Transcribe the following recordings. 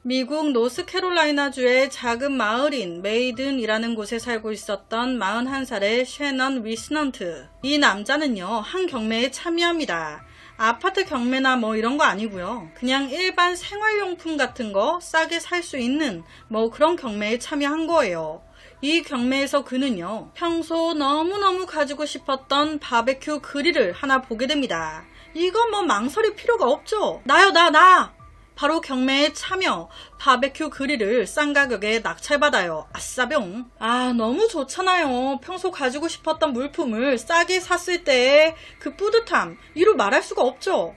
미국 노스캐롤라이나주의 작은 마을인 메이든이라는 곳에 살고 있었던 41살의 셰넌 위스넌트. 이 남자는요, 한 경매에 참여합니다. 아파트 경매나 뭐 이런 거 아니고요. 그냥 일반 생활용품 같은 거 싸게 살 수 있는 뭐 그런 경매에 참여한 거예요. 이 경매에서 그는요, 평소 너무너무 가지고 싶었던 바베큐 그릴을 하나 보게 됩니다. 이거 뭐 망설일 필요가 없죠. 나요, 나! 바로 경매에 참여, 바베큐 그릴을 싼 가격에 낙찰받아요. 아싸병. 아, 너무 좋잖아요. 평소 가지고 싶었던 물품을 싸게 샀을 때의 그 뿌듯함, 이루 말할 수가 없죠.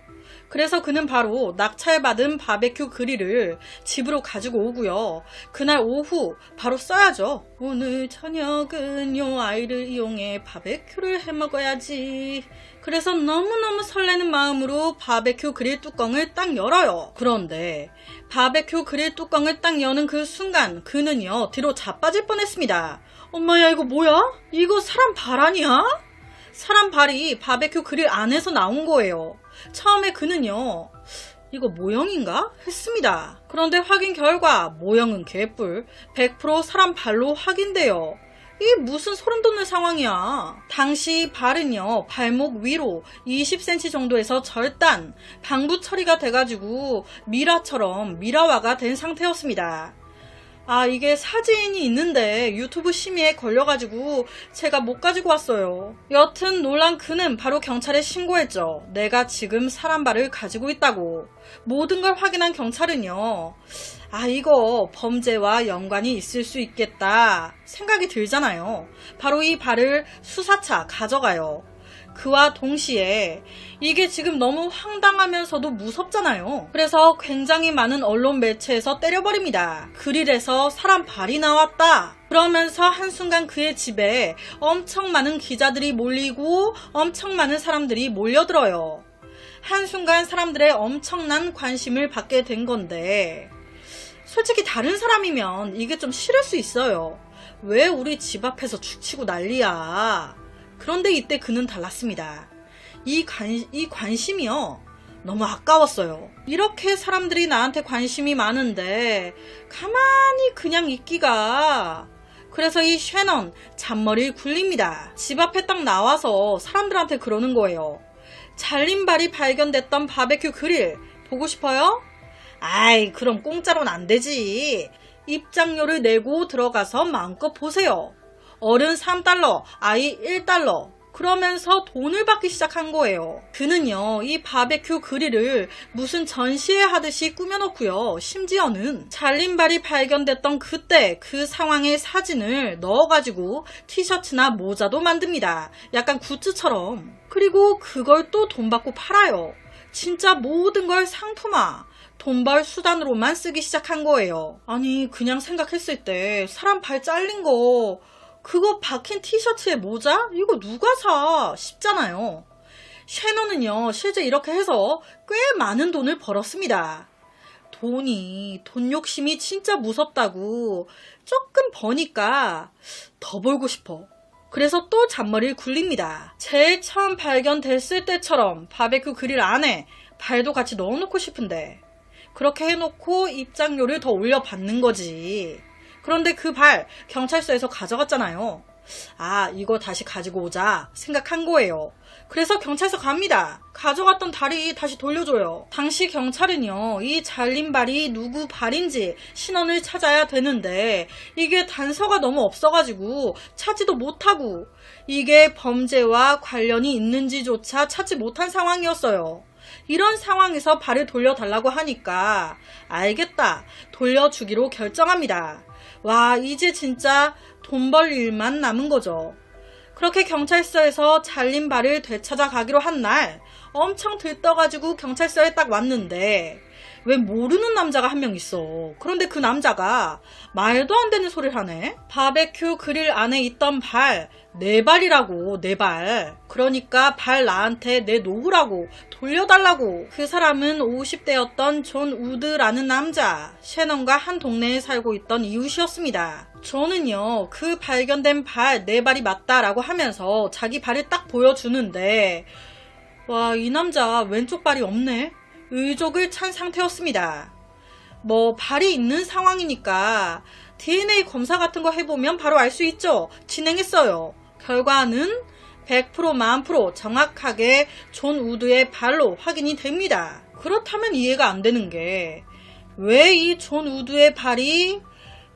그래서 그는 바로 낙찰받은 바베큐 그릴을 집으로 가지고 오고요. 그날 오후 바로 써야죠. 오늘 저녁은 요 아이를 이용해 바베큐를 해 먹어야지. 그래서 너무너무 설레는 마음으로 바베큐 그릴 뚜껑을 딱 열어요. 그런데 바베큐 그릴 뚜껑을 딱 여는 그 순간 그는요, 뒤로 자빠질 뻔했습니다. 엄마야, 이거 뭐야? 이거 사람 발 아니야? 사람 발이 바베큐 그릴 안에서 나온 거예요. 처음에 그는요, 이거 모형인가? 했습니다. 그런데 확인 결과 모형은 개뿔, 100% 사람 발로 확인돼요. 이게 무슨 소름 돋는 상황이야. 당시 발은요, 발목 위로 20cm 정도에서 절단, 방부 처리가 돼가지고 미라처럼 미라화가 된 상태였습니다. 아, 이게 사진이 있는데 유튜브 심의에 걸려가지고 제가 못 가지고 왔어요. 여튼 놀란 그는 바로 경찰에 신고했죠. 내가 지금 사람 발을 가지고 있다고. 모든 걸 확인한 경찰은요, 아, 이거 범죄와 연관이 있을 수 있겠다 생각이 들잖아요. 바로 이 발을 수사차 가져가요. 그와 동시에 이게 지금 너무 황당하면서도 무섭잖아요. 그래서 굉장히 많은 언론 매체에서 때려버립니다. 그릴에서 사람 발이 나왔다. 그러면서 한순간 그의 집에 엄청 많은 기자들이 몰리고 엄청 많은 사람들이 몰려들어요. 한순간 사람들의 엄청난 관심을 받게 된 건데, 솔직히 다른 사람이면 이게 좀 싫을 수 있어요. 왜 우리 집 앞에서 죽치고 난리야. 그런데 이때 그는 달랐습니다. 이 관심이요, 너무 아까웠어요. 이렇게 사람들이 나한테 관심이 많은데 가만히 그냥 있기가. 그래서 이 셰넌 잔머리를 굴립니다. 집 앞에 딱 나와서 사람들한테 그러는 거예요. 잘린 발이 발견됐던 바베큐 그릴 보고 싶어요? 아이, 그럼 공짜로는 안 되지. 입장료를 내고 들어가서 마음껏 보세요. 어른 3달러, 아이 1달러. 그러면서 돈을 받기 시작한 거예요. 그는요, 이 바베큐 그릴을 무슨 전시회 하듯이 꾸며놓고요. 심지어는 잘린 발이 발견됐던 그때 그 상황의 사진을 넣어가지고 티셔츠나 모자도 만듭니다. 약간 굿즈처럼. 그리고 그걸 또 돈 받고 팔아요. 진짜 모든 걸 상품화, 돈벌 수단으로만 쓰기 시작한 거예요. 아니, 그냥 생각했을 때 사람 발 잘린 거, 그거 박힌 티셔츠에 모자? 이거 누가 사? 싶잖아요. 셰넌은요, 실제 이렇게 해서 꽤 많은 돈을 벌었습니다. 돈 욕심이 진짜 무섭다고 조금 버니까 더 벌고 싶어. 그래서 또 잔머리를 굴립니다. 제일 처음 발견됐을 때처럼 바베큐 그릴 안에 발도 같이 넣어놓고 싶은데, 그렇게 해놓고 입장료를 더 올려받는 거지. 그런데 그 발 경찰서에서 가져갔잖아요. 아, 이거 다시 가지고 오자 생각한 거예요. 그래서 경찰서 갑니다. 가져갔던 다리 다시 돌려줘요. 당시 경찰은요, 이 잘린 발이 누구 발인지 신원을 찾아야 되는데 이게 단서가 너무 없어가지고 찾지도 못하고, 이게 범죄와 관련이 있는지조차 찾지 못한 상황이었어요. 이런 상황에서 발을 돌려달라고 하니까 알겠다, 돌려주기로 결정합니다. 와, 이제 진짜 돈 벌 일만 남은 거죠. 그렇게 경찰서에서 잘린 발을 되찾아 가기로 한 날, 엄청 들떠가지고 경찰서에 딱 왔는데 왜 모르는 남자가 한 명 있어. 그런데 그 남자가 말도 안 되는 소리를 하네. 바베큐 그릴 안에 있던 발, 내 발이라고, 내 발. 그러니까 발 나한테 내놓으라고, 돌려달라고. 그 사람은 50대였던 존 우드라는 남자, 셰넌과 한 동네에 살고 있던 이웃이었습니다. 존은요, 그 발견된 발, 내 발이 맞다라고 하면서 자기 발을 딱 보여주는데, 와, 이 남자 왼쪽 발이 없네. 의족을 찬 상태였습니다. 뭐 발이 있는 상황이니까 DNA 검사 같은 거 해보면 바로 알 수 있죠. 진행했어요. 결과는 100% 만프로 정확하게 존 우드의 발로 확인이 됩니다. 그렇다면 이해가 안 되는 게 왜 이 존 우드의 발이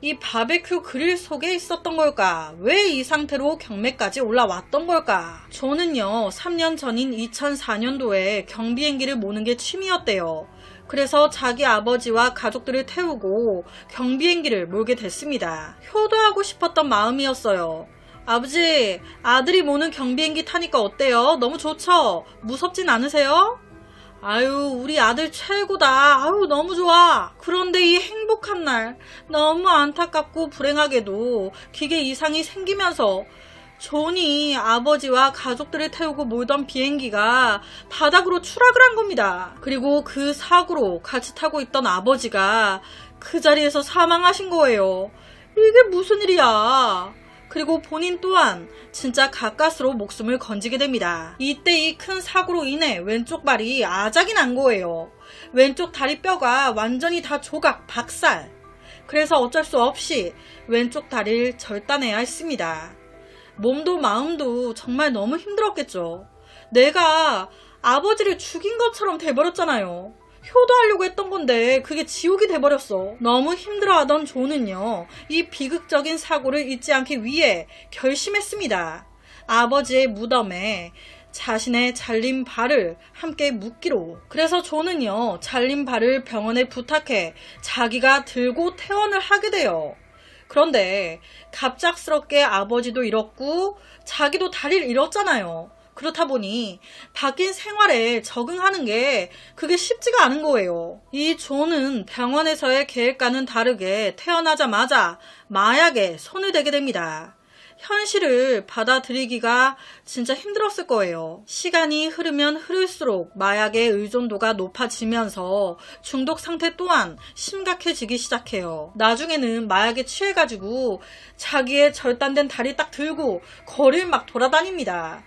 이 바베큐 그릴 속에 있었던 걸까? 왜 이 상태로 경매까지 올라왔던 걸까? 존은요, 3년 전인 2004년도에 경비행기를 모는 게 취미였대요. 그래서 자기 아버지와 가족들을 태우고 경비행기를 몰게 됐습니다. 효도하고 싶었던 마음이었어요. 아버지, 아들이 모는 경비행기 타니까 어때요? 너무 좋죠? 무섭진 않으세요? 아유, 우리 아들 최고다. 아유, 너무 좋아. 그런데 이 행복한 날, 너무 안타깝고 불행하게도 기계 이상이 생기면서 존이 아버지와 가족들을 태우고 몰던 비행기가 바닥으로 추락을 한 겁니다. 그리고 그 사고로 같이 타고 있던 아버지가 그 자리에서 사망하신 거예요. 이게 무슨 일이야. 그리고 본인 또한 진짜 가까스로 목숨을 건지게 됩니다. 이때 이 큰 사고로 인해 왼쪽 발이 아작이 난 거예요. 왼쪽 다리 뼈가 완전히 다 조각, 박살. 그래서 어쩔 수 없이 왼쪽 다리를 절단해야 했습니다. 몸도 마음도 정말 너무 힘들었겠죠. 내가 아버지를 죽인 것처럼 돼버렸잖아요. 효도하려고 했던 건데 그게 지옥이 돼버렸어. 너무 힘들어하던 존은요, 이 비극적인 사고를 잊지 않기 위해 결심했습니다. 아버지의 무덤에 자신의 잘린 발을 함께 묻기로. 그래서 존은요, 잘린 발을 병원에 부탁해 자기가 들고 퇴원을 하게 돼요. 그런데 갑작스럽게 아버지도 잃었고 자기도 다리를 잃었잖아요. 그렇다 보니 바뀐 생활에 적응하는 게 그게 쉽지가 않은 거예요. 이 존은 병원에서의 계획과는 다르게 태어나자마자 마약에 손을 대게 됩니다. 현실을 받아들이기가 진짜 힘들었을 거예요. 시간이 흐르면 흐를수록 마약의 의존도가 높아지면서 중독 상태 또한 심각해지기 시작해요. 나중에는 마약에 취해가지고 자기의 절단된 다리 딱 들고 거리를 막 돌아다닙니다.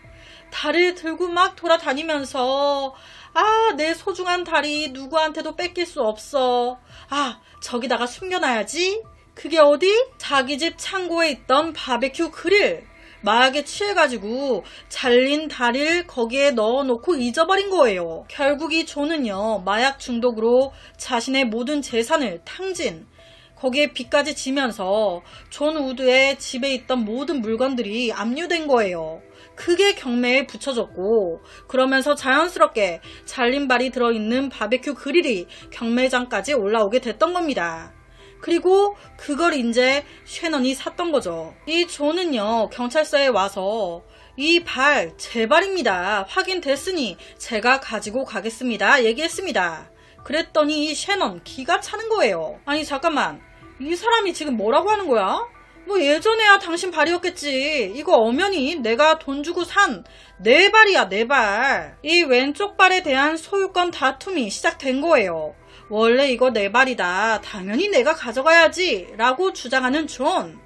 다리를 들고 막 돌아다니면서 아, 내 소중한 다리 누구한테도 뺏길 수 없어. 아, 저기다가 숨겨놔야지. 그게 어디? 자기 집 창고에 있던 바베큐 그릴. 마약에 취해가지고 잘린 다리를 거기에 넣어놓고 잊어버린 거예요. 결국 이 존은요, 마약 중독으로 자신의 모든 재산을 탕진, 거기에 빚까지 지면서 존 우드의 집에 있던 모든 물건들이 압류된 거예요. 그게 경매에 붙여졌고, 그러면서 자연스럽게 잘린 발이 들어있는 바베큐 그릴이 경매장까지 올라오게 됐던 겁니다. 그리고 그걸 이제 셰넌이 샀던 거죠. 이 존은요, 경찰서에 와서 이 발 제 발입니다. 확인됐으니 제가 가지고 가겠습니다. 얘기했습니다. 그랬더니 이 셰넌 기가 차는 거예요. 아니 잠깐만, 이 사람이 지금 뭐라고 하는 거야? 뭐 예전에야 당신 발이었겠지. 이거 엄연히 내가 돈 주고 산 내 발이야, 내 발. 이 왼쪽 발에 대한 소유권 다툼이 시작된 거예요. 원래 이거 내 발이다. 당연히 내가 가져가야지 라고 주장하는 존.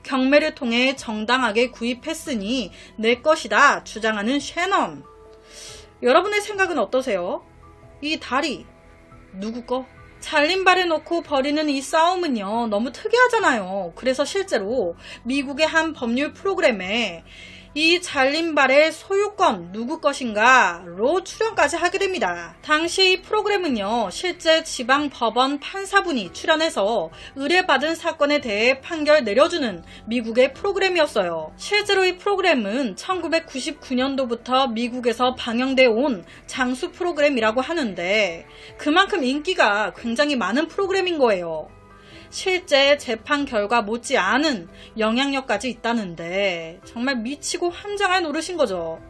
경매를 통해 정당하게 구입했으니 내 것이다 주장하는 셰넌. 여러분의 생각은 어떠세요? 이 다리 누구 거? 잘린 발에 놓고 벌이는 이 싸움은요, 너무 특이하잖아요. 그래서 실제로 미국의 한 법률 프로그램에 이 잘린 발의 소유권 누구 것인가로 출연까지 하게 됩니다. 당시 이 프로그램은요, 실제 지방 법원 판사분이 출연해서 의뢰받은 사건에 대해 판결 내려주는 미국의 프로그램이었어요. 실제로 이 프로그램은 1999년도부터 미국에서 방영돼 온 장수 프로그램이라고 하는데 그만큼 인기가 굉장히 많은 프로그램인 거예요. 실제 재판 결과 못지 않은 영향력까지 있다는데 정말 미치고 환장할 노릇인 거죠.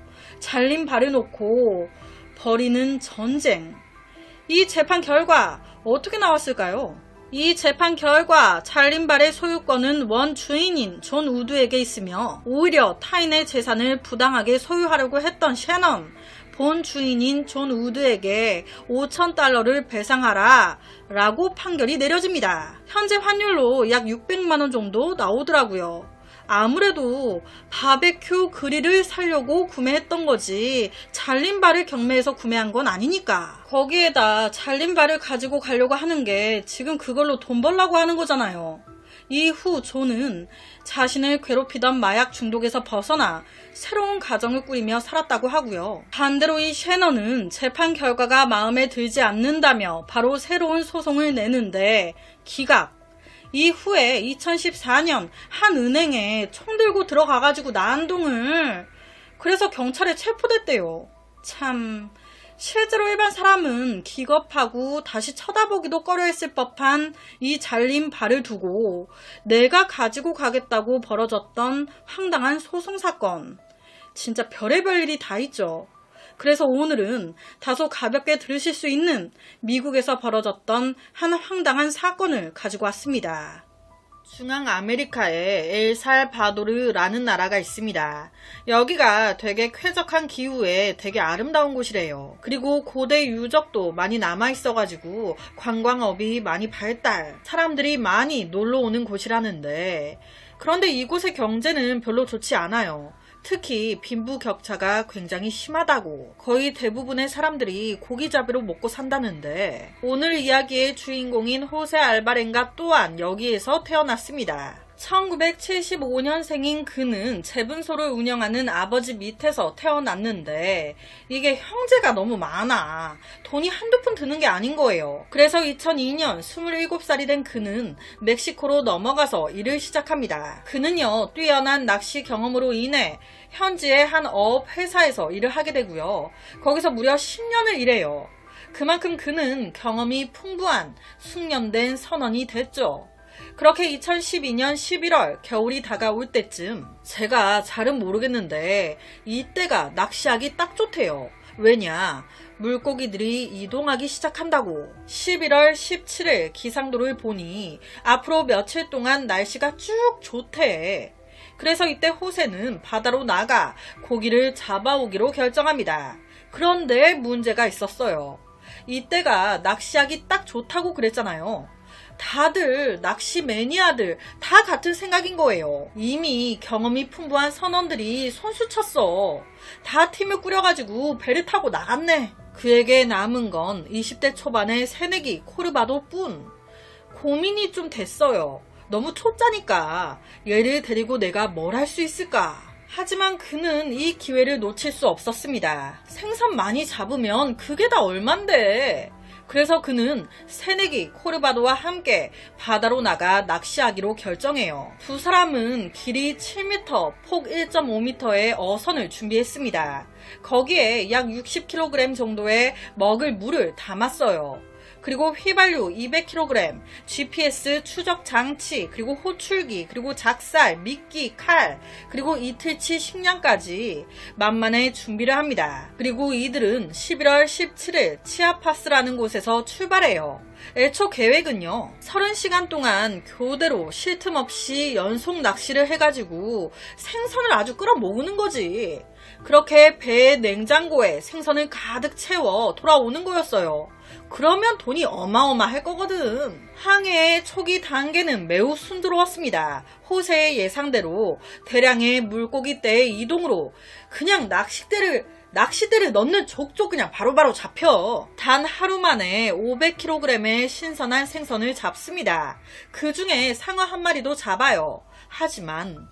잘린 발을 놓고 벌이는 전쟁. 이 재판 결과 어떻게 나왔을까요? 이 재판 결과 잘린 발의 소유권은 원 주인인 존 우드에게 있으며 오히려 타인의 재산을 부당하게 소유하려고 했던 셰넌, 본 주인인 존 우드에게 $5,000를 배상하라 라고 판결이 내려집니다. 현재 환율로 약 600만원 정도 나오더라고요. 아무래도 바베큐 그릴을 사려고 구매했던 거지 잘린 발을 경매에서 구매한 건 아니니까. 거기에다 잘린 발을 가지고 가려고 하는 게 지금 그걸로 돈 벌라고 하는 거잖아요. 이후 조는 자신을 괴롭히던 마약 중독에서 벗어나 새로운 가정을 꾸리며 살았다고 하고요. 반대로 이 셰넌은 재판 결과가 마음에 들지 않는다며 바로 새로운 소송을 내는데 기각. 이후에 2014년 한 은행에 총 들고 들어가가지고 난동을. 그래서 경찰에 체포됐대요. 참, 실제로 일반 사람은 기겁하고 다시 쳐다보기도 꺼려했을 법한 이 잘린 발을 두고 내가 가지고 가겠다고 벌어졌던 황당한 소송사건. 진짜 별의별 일이 다 있죠. 그래서 오늘은 다소 가볍게 들으실 수 있는 미국에서 벌어졌던 한 황당한 사건을 가지고 왔습니다. 중앙 아메리카에 엘살바도르라는 나라가 있습니다. 여기가 되게 쾌적한 기후에 되게 아름다운 곳이래요. 그리고 고대 유적도 많이 남아있어가지고 관광업이 많이 발달, 사람들이 많이 놀러 오는 곳이라는데, 그런데 이곳의 경제는 별로 좋지 않아요. 특히 빈부격차가 굉장히 심하다고. 거의 대부분의 사람들이 고기잡이로 먹고 산다는데, 오늘 이야기의 주인공인 호세 알바렌가 또한 여기에서 태어났습니다. 1975년생인 그는 재분소를 운영하는 아버지 밑에서 태어났는데 이게 형제가 너무 많아. 돈이 한두 푼 드는 게 아닌 거예요. 그래서 2002년 27살이 된 그는 멕시코로 넘어가서 일을 시작합니다. 그는요, 뛰어난 낚시 경험으로 인해 현지의 한 어업 회사에서 일을 하게 되고요. 거기서 무려 10년을 일해요. 그만큼 그는 경험이 풍부한 숙련된 선원이 됐죠. 그렇게 2012년 11월 겨울이 다가올 때쯤, 제가 잘은 모르겠는데 이때가 낚시하기 딱 좋대요. 왜냐? 물고기들이 이동하기 시작한다고. 11월 17일 기상도를 보니 앞으로 며칠 동안 날씨가 쭉 좋대. 그래서 이때 호세는 바다로 나가 고기를 잡아오기로 결정합니다. 그런데 문제가 있었어요. 이때가 낚시하기 딱 좋다고 그랬잖아요. 다들 낚시 매니아들 다 같은 생각인 거예요. 이미 경험이 풍부한 선원들이 손수 쳤어. 다 팀을 꾸려가지고 배를 타고 나갔네. 그에게 남은 건 20대 초반의 새내기 코르바도 뿐. 고민이 좀 됐어요. 너무 초짜니까 얘를 데리고 내가 뭘 할 수 있을까? 하지만 그는 이 기회를 놓칠 수 없었습니다. 생선 많이 잡으면 그게 다 얼만데. 그래서 그는 새내기 코르바도와 함께 바다로 나가 낚시하기로 결정해요. 두 사람은 길이 7m, 폭 1.5m의 어선을 준비했습니다. 거기에 약 60kg 정도의 먹을 물을 담았어요. 그리고 휘발유 200kg, GPS 추적 장치, 그리고 호출기, 그리고 작살, 미끼, 칼, 그리고 이틀치 식량까지 만만의 준비를 합니다. 그리고 이들은 11월 17일 치아파스라는 곳에서 출발해요. 애초 계획은요, 30시간 동안 교대로 쉴 틈 없이 연속 낚시를 해가지고 생선을 아주 끌어모으는 거지. 그렇게 배의 냉장고에 생선을 가득 채워 돌아오는 거였어요. 그러면 돈이 어마어마할 거거든. 항해의 초기 단계는 매우 순조로웠습니다. 호세의 예상대로 대량의 물고기떼의 이동으로 그냥 낚싯대를 넣는 족족 그냥 바로바로 잡혀. 단 하루 만에 500kg의 신선한 생선을 잡습니다. 그 중에 상어 한 마리도 잡아요. 하지만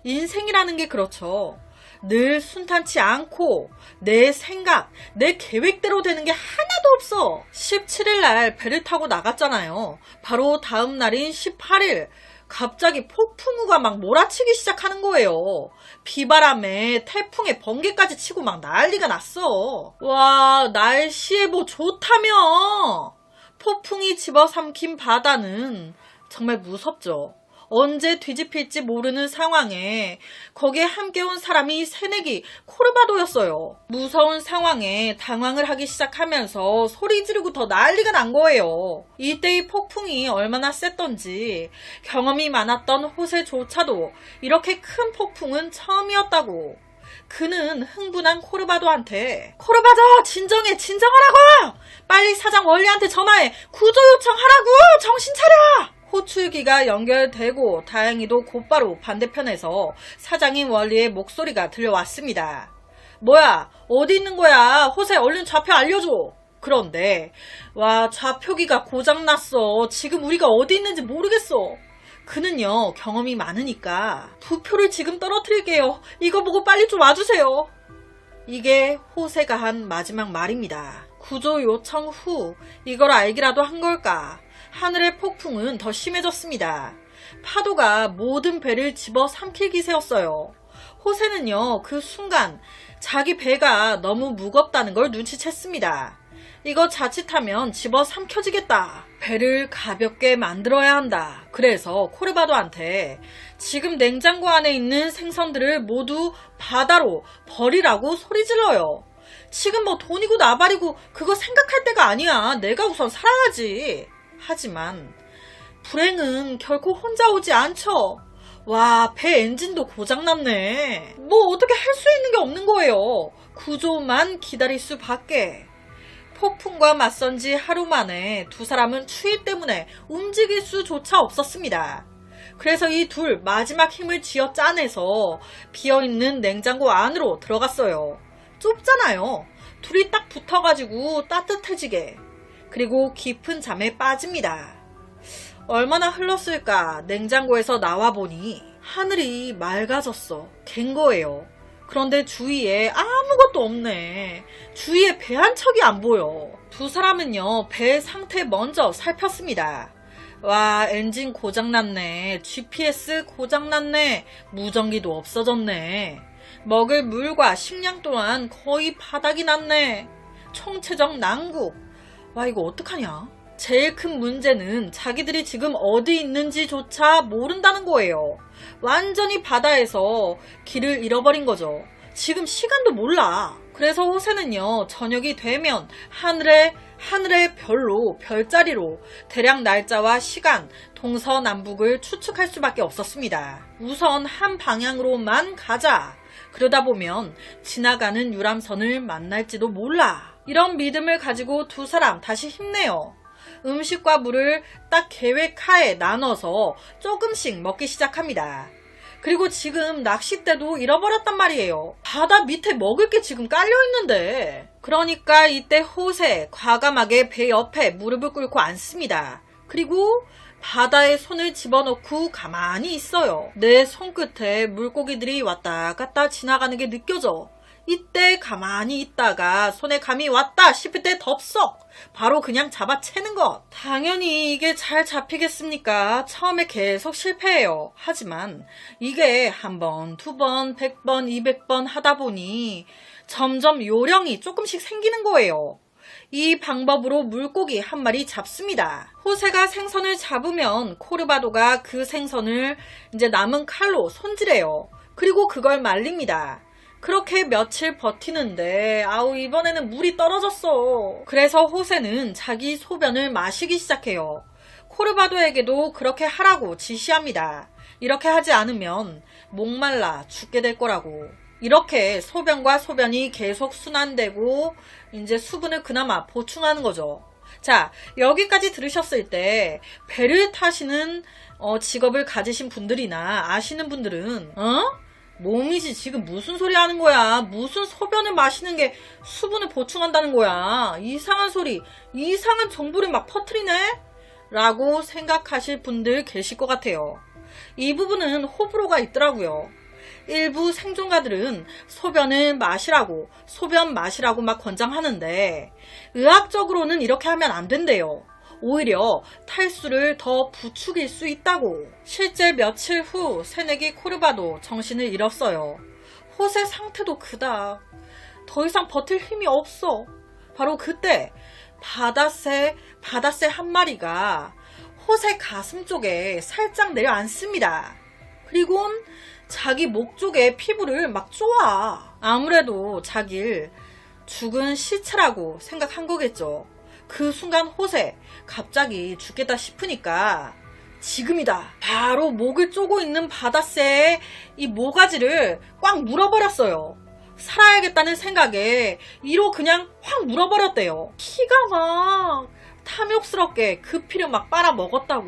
인생이라는 게 그렇죠. 늘 순탄치 않고 내 생각, 내 계획대로 되는 게 하나도 없어. 17일 날 배를 타고 나갔잖아요. 바로 다음 날인 18일 갑자기 폭풍우가 막 몰아치기 시작하는 거예요. 비바람에 태풍에 번개까지 치고 막 난리가 났어. 와, 날씨에 뭐 좋다며. 폭풍이 집어삼킨 바다는 정말 무섭죠. 언제 뒤집힐지 모르는 상황에 거기에 함께 온 사람이 새내기 코르바도였어요. 무서운 상황에 당황을 하기 시작하면서 소리 지르고 더 난리가 난 거예요. 이때의 폭풍이 얼마나 셌던지 경험이 많았던 호세조차도 이렇게 큰 폭풍은 처음이었다고. 그는 흥분한 코르바도한테 코르바도 진정하라고! 빨리 사장 원리한테 전화해 구조 요청하라고! 정신 차려! 호출기가 연결되고 다행히도 곧바로 반대편에서 사장인 월리의 목소리가 들려왔습니다. 뭐야, 어디 있는 거야? 호세, 얼른 좌표 알려줘. 그런데 와, 좌표기가 고장났어. 지금 우리가 어디 있는지 모르겠어. 그는요, 경험이 많으니까 부표를 지금 떨어뜨릴게요. 이거 보고 빨리 좀 와주세요. 이게 호세가 한 마지막 말입니다. 구조 요청 후 이걸 알기라도 한 걸까? 하늘의 폭풍은 더 심해졌습니다. 파도가 모든 배를 집어삼킬 기세였어요. 호세는요, 그 순간 자기 배가 너무 무겁다는 걸 눈치챘습니다. 이거 자칫하면 집어삼켜지겠다. 배를 가볍게 만들어야 한다. 그래서 코르바도한테 지금 냉장고 안에 있는 생선들을 모두 바다로 버리라고 소리질러요. 지금 뭐 돈이고 나발이고 그거 생각할 때가 아니야. 내가 우선 살아야지. 하지만 불행은 결코 혼자 오지 않죠. 와, 배 엔진도 고장났네. 뭐 어떻게 할 수 있는 게 없는 거예요. 구조만 기다릴 수밖에. 폭풍과 맞선 지 하루 만에 두 사람은 추위 때문에 움직일 수조차 없었습니다. 그래서 이 둘 마지막 힘을 쥐어 짜내서 비어있는 냉장고 안으로 들어갔어요. 좁잖아요. 둘이 딱 붙어가지고 따뜻해지게. 그리고 깊은 잠에 빠집니다. 얼마나 흘렀을까. 냉장고에서 나와보니 하늘이 맑아졌어. 갠 거예요. 그런데 주위에 아무것도 없네. 주위에 배 한 척이 안 보여. 두 사람은요, 배 상태 먼저 살폈습니다. 와, 엔진 고장났네. GPS 고장났네. 무전기도 없어졌네. 먹을 물과 식량 또한 거의 바닥이 났네. 총체적 난국. 와, 이거 어떡하냐? 제일 큰 문제는 자기들이 지금 어디 있는지조차 모른다는 거예요. 완전히 바다에서 길을 잃어버린 거죠. 지금 시간도 몰라. 그래서 호세는요, 저녁이 되면 하늘의 별로, 별자리로 대략 날짜와 시간, 동서남북을 추측할 수밖에 없었습니다. 우선 한 방향으로만 가자. 그러다 보면 지나가는 유람선을 만날지도 몰라. 이런 믿음을 가지고 두 사람 다시 힘내요. 음식과 물을 딱 계획하에 나눠서 조금씩 먹기 시작합니다. 그리고 지금 낚싯대도 잃어버렸단 말이에요. 바다 밑에 먹을 게 지금 깔려있는데. 그러니까 이때 호세 과감하게 배 옆에 무릎을 꿇고 앉습니다. 그리고 바다에 손을 집어넣고 가만히 있어요. 내 손끝에 물고기들이 왔다 갔다 지나가는 게 느껴져. 이때 가만히 있다가 손에 감이 왔다 싶을 때 덥석 바로 그냥 잡아채는 것. 당연히 이게 잘 잡히겠습니까? 처음에 계속 실패해요. 하지만 이게 한 번, 두 번, 100번, 200번 하다 보니 점점 요령이 조금씩 생기는 거예요. 이 방법으로 물고기 한 마리 잡습니다. 호세가 생선을 잡으면 코르바도가 그 생선을 이제 남은 칼로 손질해요. 그리고 그걸 말립니다. 그렇게 며칠 버티는데 아우, 이번에는 물이 떨어졌어. 그래서 호세는 자기 소변을 마시기 시작해요. 코르바도에게도 그렇게 하라고 지시합니다. 이렇게 하지 않으면 목말라 죽게 될 거라고. 이렇게 소변과 소변이 계속 순환되고 이제 수분을 그나마 보충하는 거죠. 자, 여기까지 들으셨을 때 배를 타시는 직업을 가지신 분들이나 아시는 분들은 몸이지 지금 무슨 소리 하는 거야. 무슨 소변을 마시는 게 수분을 보충한다는 거야. 이상한 소리, 이상한 정보를 막 퍼뜨리네? 라고 생각하실 분들 계실 것 같아요. 이 부분은 호불호가 있더라고요. 일부 생존가들은 소변을 마시라고, 소변 마시라고 막 권장하는데 의학적으로는 이렇게 하면 안 된대요. 오히려 탈수를 더 부추길 수 있다고. 실제 며칠 후 새내기 코르바도 정신을 잃었어요. 호세 상태도 그닥. 더 이상 버틸 힘이 없어. 바로 그때 바다새 한 마리가 호세 가슴 쪽에 살짝 내려앉습니다. 그리곤 자기 목 쪽에 피부를 막 쪼아. 아무래도 자기를 죽은 시체라고 생각한 거겠죠. 그 순간 호세 갑자기 죽겠다 싶으니까 지금이다. 바로 목을 쪼고 있는 바다새의 이 모가지를 꽉 물어버렸어요. 살아야겠다는 생각에 이로 그냥 확 물어버렸대요. 피가 막 탐욕스럽게 그 피를 막 빨아먹었다고.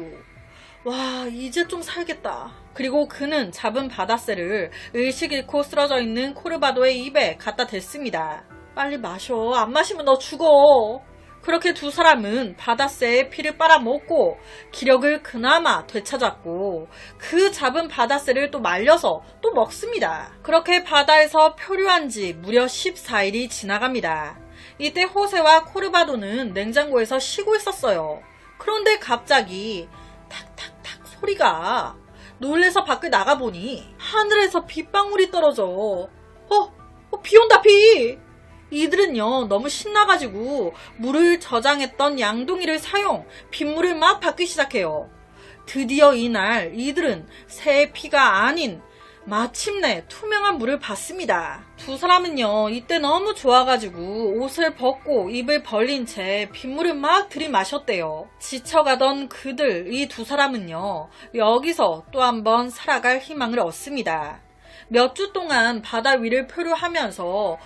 와, 이제 좀 살겠다. 그리고 그는 잡은 바다새를 의식 잃고 쓰러져 있는 코르바도의 입에 갖다 댔습니다. 빨리 마셔. 안 마시면 너 죽어. 그렇게 두 사람은 바다새의 피를 빨아먹고 기력을 그나마 되찾았고 그 잡은 바다새를 또 말려서 또 먹습니다. 그렇게 바다에서 표류한 지 무려 14일이 지나갑니다. 이때 호세와 코르바도는 냉장고에서 쉬고 있었어요. 그런데 갑자기 탁탁탁 소리가 놀래서 밖을 나가보니 하늘에서 빗방울이 떨어져. 비 온다 비! 이들은요 너무 신나가지고 물을 저장했던 양동이를 사용 빗물을 막 받기 시작해요. 드디어 이날 이들은 새의 피가 아닌 마침내 투명한 물을 받습니다. 두 사람은요 이때 너무 좋아가지고 옷을 벗고 입을 벌린 채 빗물을 막 들이마셨대요. 지쳐가던 그들 이 두 사람은요 여기서 또 한번 살아갈 희망을 얻습니다. 몇 주 동안 바다 위를 표류하면서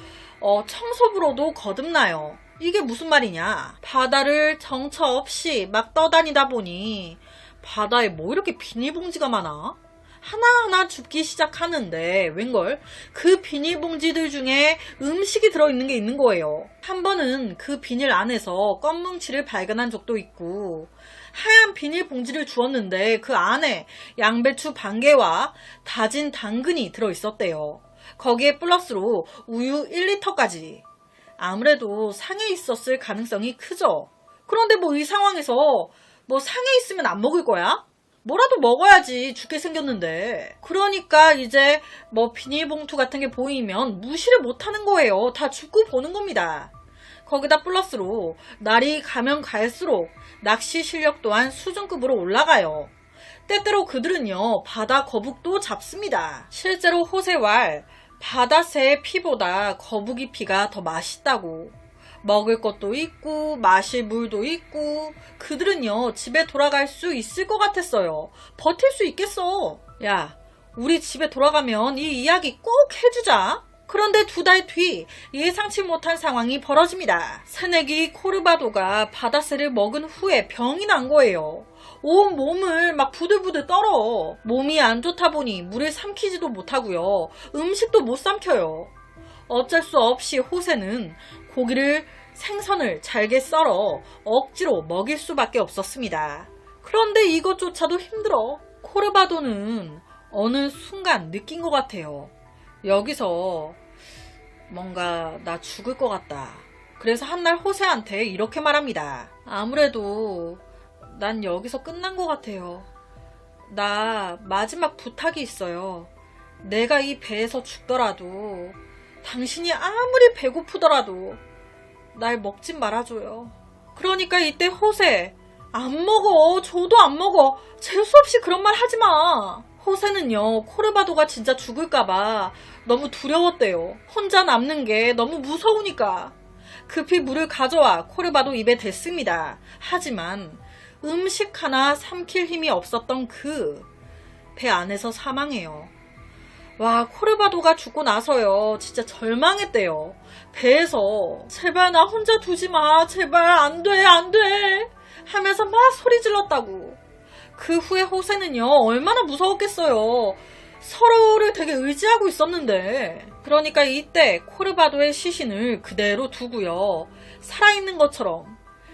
청소부로도 거듭나요. 이게 무슨 말이냐? 바다를 정처 없이 막 떠다니다 보니 바다에 뭐 이렇게 비닐봉지가 많아? 하나하나 줍기 시작하는데 웬걸 그 비닐봉지들 중에 음식이 들어있는 게 있는 거예요. 한 번은 그 비닐 안에서 껌뭉치를 발견한 적도 있고 하얀 비닐봉지를 주었는데 그 안에 양배추 반 개와 다진 당근이 들어있었대요. 거기에 플러스로 우유 1리터까지. 아무래도 상해 있었을 가능성이 크죠. 그런데 뭐 이 상황에서 뭐 상해 있으면 안 먹을 거야? 뭐라도 먹어야지 죽게 생겼는데. 그러니까 이제 뭐 비닐봉투 같은 게 보이면 무시를 못하는 거예요. 다 죽고 보는 겁니다. 거기다 플러스로 날이 가면 갈수록 낚시 실력 또한 수준급으로 올라가요. 때때로 그들은요 바다 거북도 잡습니다. 실제로 호세왈 바다새의 피보다 거북이 피가 더 맛있다고. 먹을 것도 있고 마실 물도 있고 그들은요 집에 돌아갈 수 있을 것 같았어요. 버틸 수 있겠어. 야, 우리 집에 돌아가면 이 이야기 꼭 해주자. 그런데 두 달 뒤 예상치 못한 상황이 벌어집니다. 새내기 코르바도가 바다새를 먹은 후에 병이 난 거예요. 온 몸을 막 부들부들 떨어. 몸이 안 좋다 보니 물을 삼키지도 못하고요. 음식도 못 삼켜요. 어쩔 수 없이 호세는 고기를 생선을 잘게 썰어 억지로 먹일 수밖에 없었습니다. 그런데 이것조차도 힘들어. 코르바도는 어느 순간 느낀 것 같아요. 여기서 뭔가 나 죽을 것 같다. 그래서 한날 호세한테 이렇게 말합니다. 아무래도 난 여기서 끝난 것 같아요. 나 마지막 부탁이 있어요. 내가 이 배에서 죽더라도 당신이 아무리 배고프더라도 날 먹지 말아줘요. 그러니까 이때 호세, 안 먹어. 저도 안 먹어. 재수없이 그런 말 하지 마. 호세는요 코르바도가 진짜 죽을까봐 너무 두려웠대요. 혼자 남는 게 너무 무서우니까. 급히 물을 가져와 코르바도 입에 댔습니다. 하지만 음식 하나 삼킬 힘이 없었던 그 배 안에서 사망해요. 와, 코르바도가 죽고 나서요 진짜 절망했대요. 배에서 제발 나 혼자 두지 마. 제발 안 돼 안 돼 하면서 막 소리 질렀다고. 그 후에 호세는요 얼마나 무서웠겠어요. 서로를 되게 의지하고 있었는데. 그러니까 이때 코르바도의 시신을 그대로 두고요 살아있는 것처럼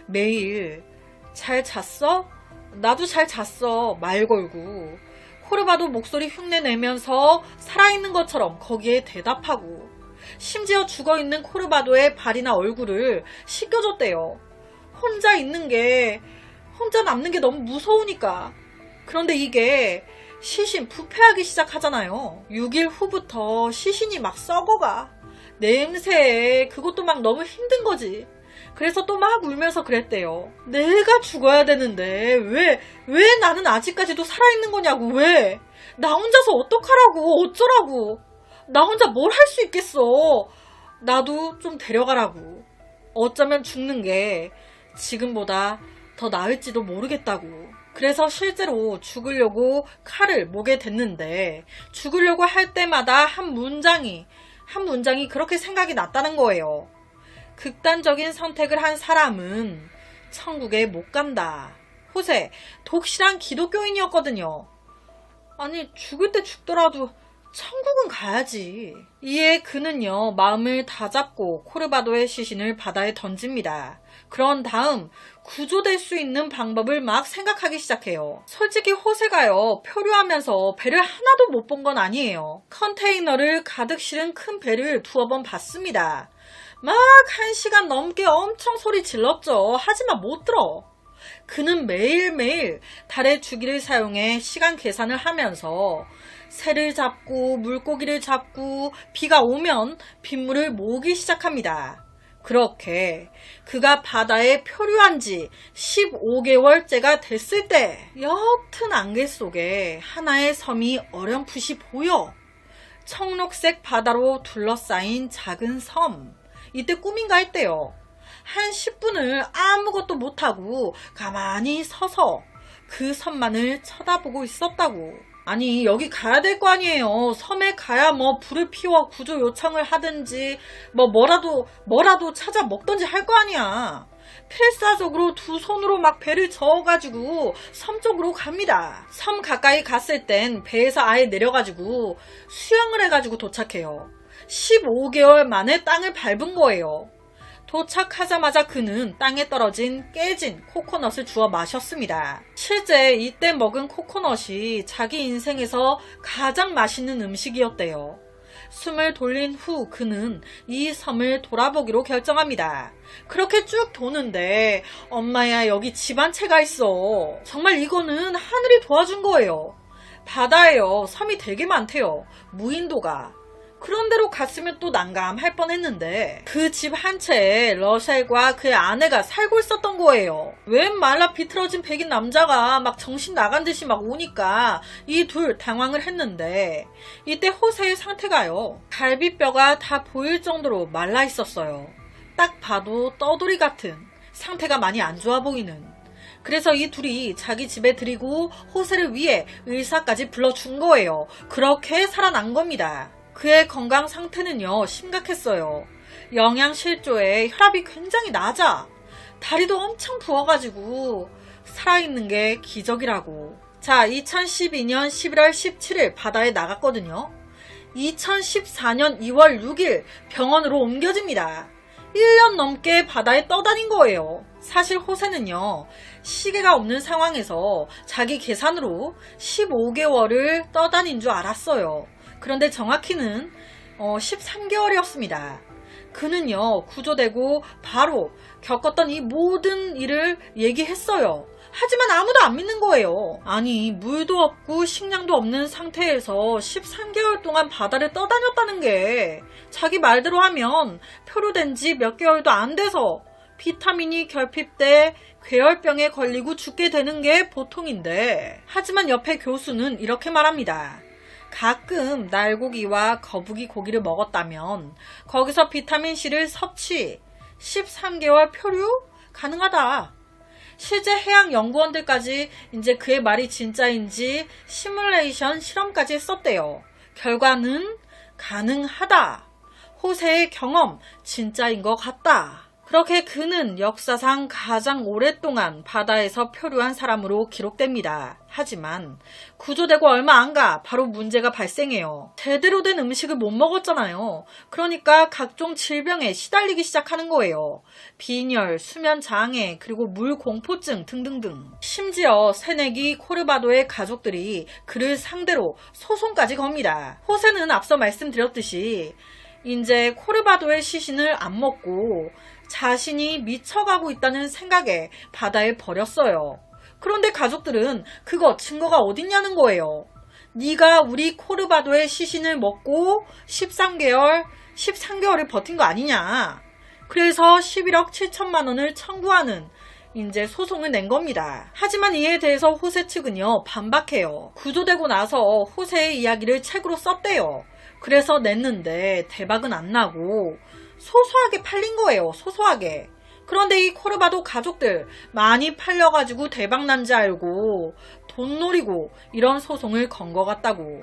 매일 잘 잤어? 나도 잘 잤어 말 걸고 코르바도 목소리 흉내내면서 살아있는 것처럼 거기에 대답하고 심지어 죽어있는 코르바도의 발이나 얼굴을 씻겨줬대요. 혼자 남는 게 너무 무서우니까. 그런데 이게 시신 부패하기 시작하잖아요. 6일 후부터 시신이 막 썩어가. 냄새에 그것도 막 너무 힘든 거지. 그래서 또 막 울면서 그랬대요. 내가 죽어야 되는데 왜 나는 아직까지도 살아있는 거냐고. 왜? 나 혼자서 어떡하라고. 어쩌라고. 나 혼자 뭘 할 수 있겠어. 나도 좀 데려가라고. 어쩌면 죽는 게 지금보다 더 나을지도 모르겠다고. 그래서 실제로 죽으려고 칼을 목에 댔는데 죽으려고 할 때마다 한 문장이 그렇게 생각이 났다는 거예요. 극단적인 선택을 한 사람은 천국에 못 간다. 호세, 독실한 기독교인이었거든요. 아니, 죽을 때 죽더라도 천국은 가야지. 이에 그는요, 마음을 다잡고 코르바도의 시신을 바다에 던집니다. 그런 다음 구조될 수 있는 방법을 막 생각하기 시작해요. 솔직히 호세가요, 표류하면서 배를 하나도 못 본 건 아니에요. 컨테이너를 가득 실은 큰 배를 두어 번 봤습니다. 막 1시간 넘게 엄청 소리 질렀죠. 하지만 못 들어. 그는 매일매일 달의 주기를 사용해 시간 계산을 하면서 새를 잡고 물고기를 잡고 비가 오면 빗물을 모으기 시작합니다. 그렇게 그가 바다에 표류한 지 15개월째가 됐을 때 옅은 안개 속에 하나의 섬이 어렴풋이 보여. 청록색 바다로 둘러싸인 작은 섬. 이때 꿈인가 했대요. 한 10분을 아무것도 못하고 가만히 서서 그 섬만을 쳐다보고 있었다고. 아니, 여기 가야 될 거 아니에요. 섬에 가야 뭐 불을 피워 구조 요청을 하든지 뭐라도 찾아 먹든지 할 거 아니야. 필사적으로 두 손으로 막 배를 저어가지고 섬 쪽으로 갑니다. 섬 가까이 갔을 땐 배에서 아예 내려가지고 수영을 해가지고 도착해요. 15개월 만에 땅을 밟은 거예요. 도착하자마자 그는 땅에 떨어진 깨진 코코넛을 주워 마셨습니다. 실제 이때 먹은 코코넛이 자기 인생에서 가장 맛있는 음식이었대요. 숨을 돌린 후 그는 이 섬을 돌아보기로 결정합니다. 그렇게 쭉 도는데 엄마야, 여기 집 한 채가 있어. 정말 이거는 하늘이 도와준 거예요. 바다에요, 섬이 되게 많대요. 무인도가. 그런 데로 갔으면 또 난감할 뻔했는데 그 집 한 채에 러셀과 그의 아내가 살고 있었던 거예요. 웬 말라 비틀어진 백인 남자가 막 정신 나간 듯이 막 오니까 이 둘 당황을 했는데 이때 호세의 상태가요, 갈비뼈가 다 보일 정도로 말라 있었어요. 딱 봐도 떠돌이 같은, 상태가 많이 안 좋아 보이는. 그래서 이 둘이 자기 집에 들이고 호세를 위해 의사까지 불러준 거예요. 그렇게 살아난 겁니다. 그의 건강 상태는요, 심각했어요. 영양실조에 혈압이 굉장히 낮아. 다리도 엄청 부어가지고 살아있는 게 기적이라고. 자, 2012년 11월 17일 바다에 나갔거든요. 2014년 2월 6일 병원으로 옮겨집니다. 1년 넘게 바다에 떠다닌 거예요. 사실 호세는요, 시계가 없는 상황에서 자기 계산으로 15개월을 떠다닌 줄 알았어요. 그런데 정확히는 13개월이었습니다. 그는요, 구조되고 바로 겪었던 이 모든 일을 얘기했어요. 하지만 아무도 안 믿는 거예요. 아니, 물도 없고 식량도 없는 상태에서 13개월 동안 바다를 떠다녔다는 게 자기 말대로 하면 표류된 지 몇 개월도 안 돼서 비타민이 결핍돼 괴혈병에 걸리고 죽게 되는 게 보통인데, 하지만 옆에 교수는 이렇게 말합니다. 가끔 날고기와 거북이 고기를 먹었다면 거기서 비타민C를 섭취, 13개월 표류 가능하다. 실제 해양 연구원들까지 이제 그의 말이 진짜인지 시뮬레이션 실험까지 했었대요. 결과는 가능하다. 호세의 경험 진짜인 것 같다. 그렇게 그는 역사상 가장 오랫동안 바다에서 표류한 사람으로 기록됩니다. 하지만 구조되고 얼마 안 가 바로 문제가 발생해요. 제대로 된 음식을 못 먹었잖아요. 그러니까 각종 질병에 시달리기 시작하는 거예요. 빈혈, 수면 장애, 그리고 물 공포증 등등등. 심지어 새내기 코르바도의 가족들이 그를 상대로 소송까지 겁니다. 호세는 앞서 말씀드렸듯이 이제 코르바도의 시신을 안 먹고 자신이 미쳐가고 있다는 생각에 바다에 버렸어요. 그런데 가족들은 그거 증거가 어딨냐는 거예요. 네가 우리 코르바도의 시신을 먹고 13개월을 버틴 거 아니냐. 그래서 11억 7천만 원을 청구하는 이제 소송을 낸 겁니다. 하지만 이에 대해서 호세 측은요, 반박해요. 구조되고 나서 호세의 이야기를 책으로 썼대요. 그래서 냈는데 대박은 안 나고 소소하게 팔린 거예요. 소소하게. 그런데 이 코르바도 가족들 많이 팔려가지고 대박난 줄 알고 돈 노리고 이런 소송을 건 것 같다고.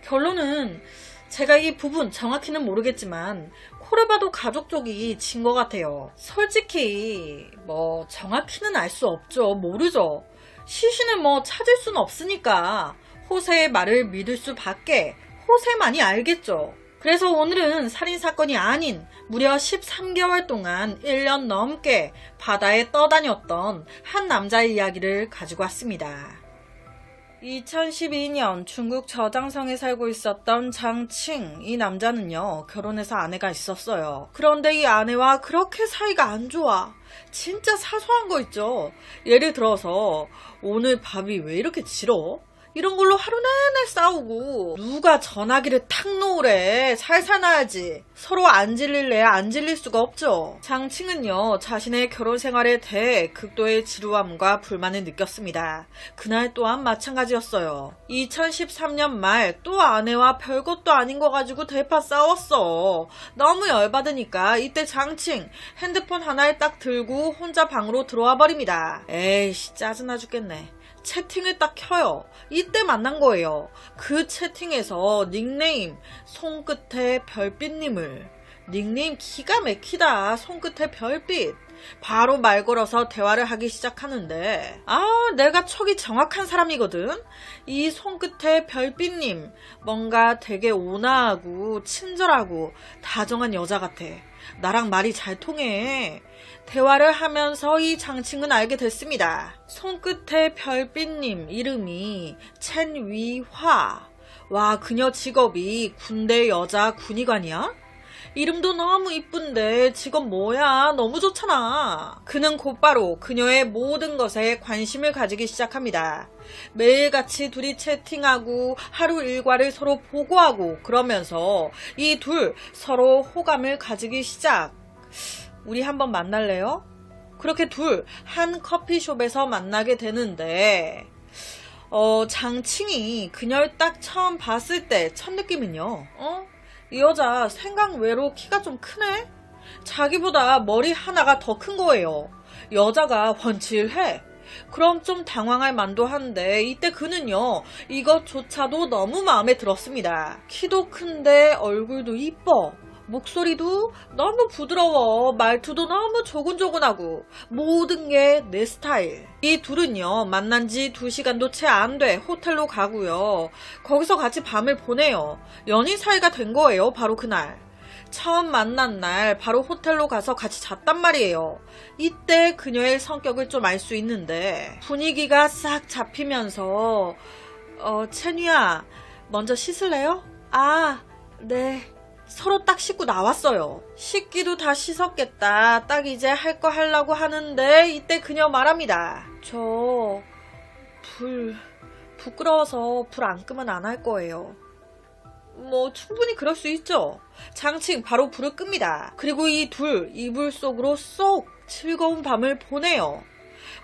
결론은 제가 이 부분 정확히는 모르겠지만 코르바도 가족 쪽이 진 것 같아요. 솔직히 뭐 정확히는 알 수 없죠. 모르죠. 시신을 뭐 찾을 순 없으니까 호세의 말을 믿을 수밖에 호세만이 알겠죠. 그래서 오늘은 살인사건이 아닌 무려 13개월 동안 1년 넘게 바다에 떠다녔던 한 남자의 이야기를 가지고 왔습니다. 2012년 중국 저장성에 살고 있었던 장칭, 이 남자는요, 결혼해서 아내가 있었어요. 그런데 이 아내와 그렇게 사이가 안 좋아. 진짜 사소한 거 있죠. 예를 들어서 오늘 밥이 왜 이렇게 질어? 이런 걸로 하루 내내 싸우고, 누가 전화기를 탁 놓으래. 살살 놔야지. 서로 안 질릴래야 안 질릴 수가 없죠. 장칭은요, 자신의 결혼 생활에 대해 극도의 지루함과 불만을 느꼈습니다. 그날 또한 마찬가지였어요. 2013년 말 또 아내와 별것도 아닌 거 가지고 대파 싸웠어. 너무 열받으니까 이때 장칭 핸드폰 하나를 딱 들고 혼자 방으로 들어와 버립니다. 에이씨, 짜증나 죽겠네. 채팅을 딱 켜요. 이때 만난 거예요. 그 채팅에서 닉네임 손끝에 별빛님을, 닉네임 기가 막히다. 손끝에 별빛. 바로 말 걸어서 대화를 하기 시작하는데, 내가 척이 정확한 사람이거든. 이 손끝에 별빛님 뭔가 되게 온화하고 친절하고 다정한 여자 같아. 나랑 말이 잘 통해. 대화를 하면서 이 장칭은 알게 됐습니다. 손끝에 별빛님 이름이 첸위화. 와, 그녀 직업이 군대 여자 군의관이야? 이름도 너무 이쁜데 직업 뭐야? 너무 좋잖아. 그는 곧바로 그녀의 모든 것에 관심을 가지기 시작합니다. 매일같이 둘이 채팅하고 하루 일과를 서로 보고하고 그러면서 이 둘 서로 호감을 가지기 시작. 우리 한번 만날래요? 그렇게 둘 한 커피숍에서 만나게 되는데, 장칭이 그녀를 딱 처음 봤을 때 첫 느낌은요, 이 여자 생각 외로 키가 좀 크네? 자기보다 머리 하나가 더 큰 거예요. 여자가 훤칠해. 그럼 좀 당황할 만도 한데, 이때 그는요, 이것조차도 너무 마음에 들었습니다. 키도 큰데 얼굴도 이뻐. 목소리도 너무 부드러워. 말투도 너무 조곤조곤하고 모든 게 내 스타일. 이 둘은요, 만난 지 2시간도 채 안 돼 호텔로 가고요. 거기서 같이 밤을 보내요. 연인 사이가 된 거예요. 바로 그날. 처음 만난 날 바로 호텔로 가서 같이 잤단 말이에요. 이때 그녀의 성격을 좀 알 수 있는데, 분위기가 싹 잡히면서 채뉘야, 먼저 씻을래요? 네. 서로 딱 씻고 나왔어요. 씻기도 다 씻었겠다. 딱 이제 할 거 하려고 하는데, 이때 그녀 말합니다. 저 부끄러워서 불 안 끄면 안 할 거예요. 뭐 충분히 그럴 수 있죠. 장칭 바로 불을 끕니다. 그리고 이 둘 이불 속으로 쏙 즐거운 밤을 보내요.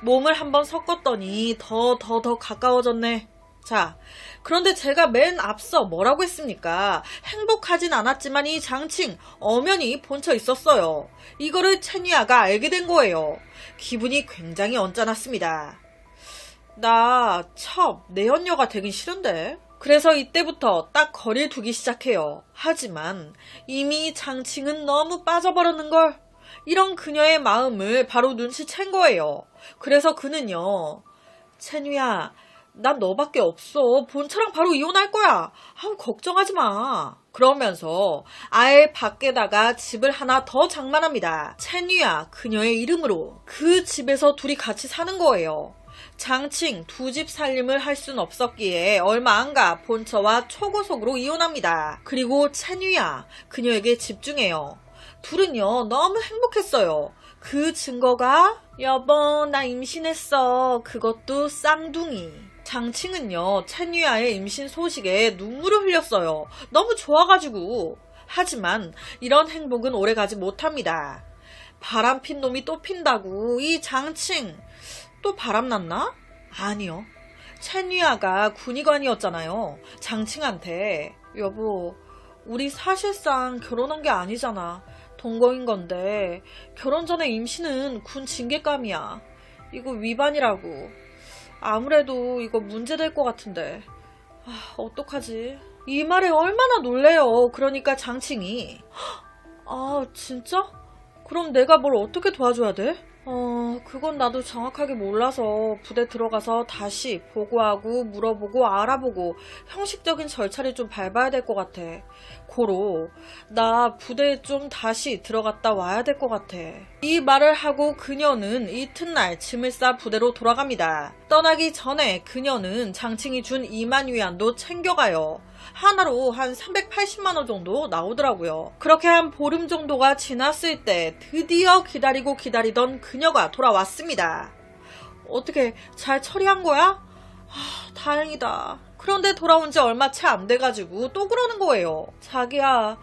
몸을 한번 섞었더니 더 가까워졌네. 자, 그런데 제가 맨 앞서 뭐라고 했습니까? 행복하진 않았지만 이 장칭 엄연히 본쳐 있었어요. 이거를 채니아가 알게 된 거예요. 기분이 굉장히 언짢았습니다. 나 내연녀가 되긴 싫은데. 그래서 이때부터 딱 거리를 두기 시작해요. 하지만 이미 장칭은 너무 빠져버렸는걸. 이런 그녀의 마음을 바로 눈치챈 거예요. 그래서 그는요, 채니야, 난 너밖에 없어. 본처랑 바로 이혼할 거야. 걱정하지 마. 그러면서 아예 밖에다가 집을 하나 더 장만합니다. 채뉘야 그녀의 이름으로. 그 집에서 둘이 같이 사는 거예요. 장칭 2집 살림을 할 순 없었기에 얼마 안가 본처와 초고속으로 이혼합니다. 그리고 채뉘야 그녀에게 집중해요. 둘은요 너무 행복했어요. 그 증거가 여보 나 임신했어. 그것도 쌍둥이. 장칭은요 채뉘아의 임신 소식에 눈물을 흘렸어요. 너무 좋아가지고. 하지만 이런 행복은 오래가지 못합니다. 바람핀 놈이 또 핀다고. 이 장칭 또 바람났나? 아니요. 채뉘아가 군의관이었잖아요. 장칭한테 여보 우리 사실상 결혼한 게 아니잖아. 동거인 건데 결혼 전에 임신은 군 징계감이야. 이거 위반이라고. 아무래도 이거 문제될 것 같은데. 어떡하지? 이 말에 얼마나 놀래요. 그러니까 장칭이 진짜? 그럼 내가 뭘 어떻게 도와줘야 돼? 그건 나도 정확하게 몰라서 부대 들어가서 다시 보고하고 물어보고 알아보고 형식적인 절차를 좀 밟아야 될 것 같아. 고로, 나 부대에 좀 다시 들어갔다 와야 될 것 같아. 이 말을 하고 그녀는 이튿날 짐을 싸 부대로 돌아갑니다. 떠나기 전에 그녀는 장칭이 준 2만 위안도 챙겨가요. 하나로 한 380만원 정도 나오더라고요. 그렇게 한 보름 정도가 지났을 때 드디어 기다리고 기다리던 그녀가 돌아왔습니다. 어떻게 잘 처리한 거야? 다행이다. 그런데 돌아온 지 얼마 채 안 돼가지고 또 그러는 거예요. 자기야,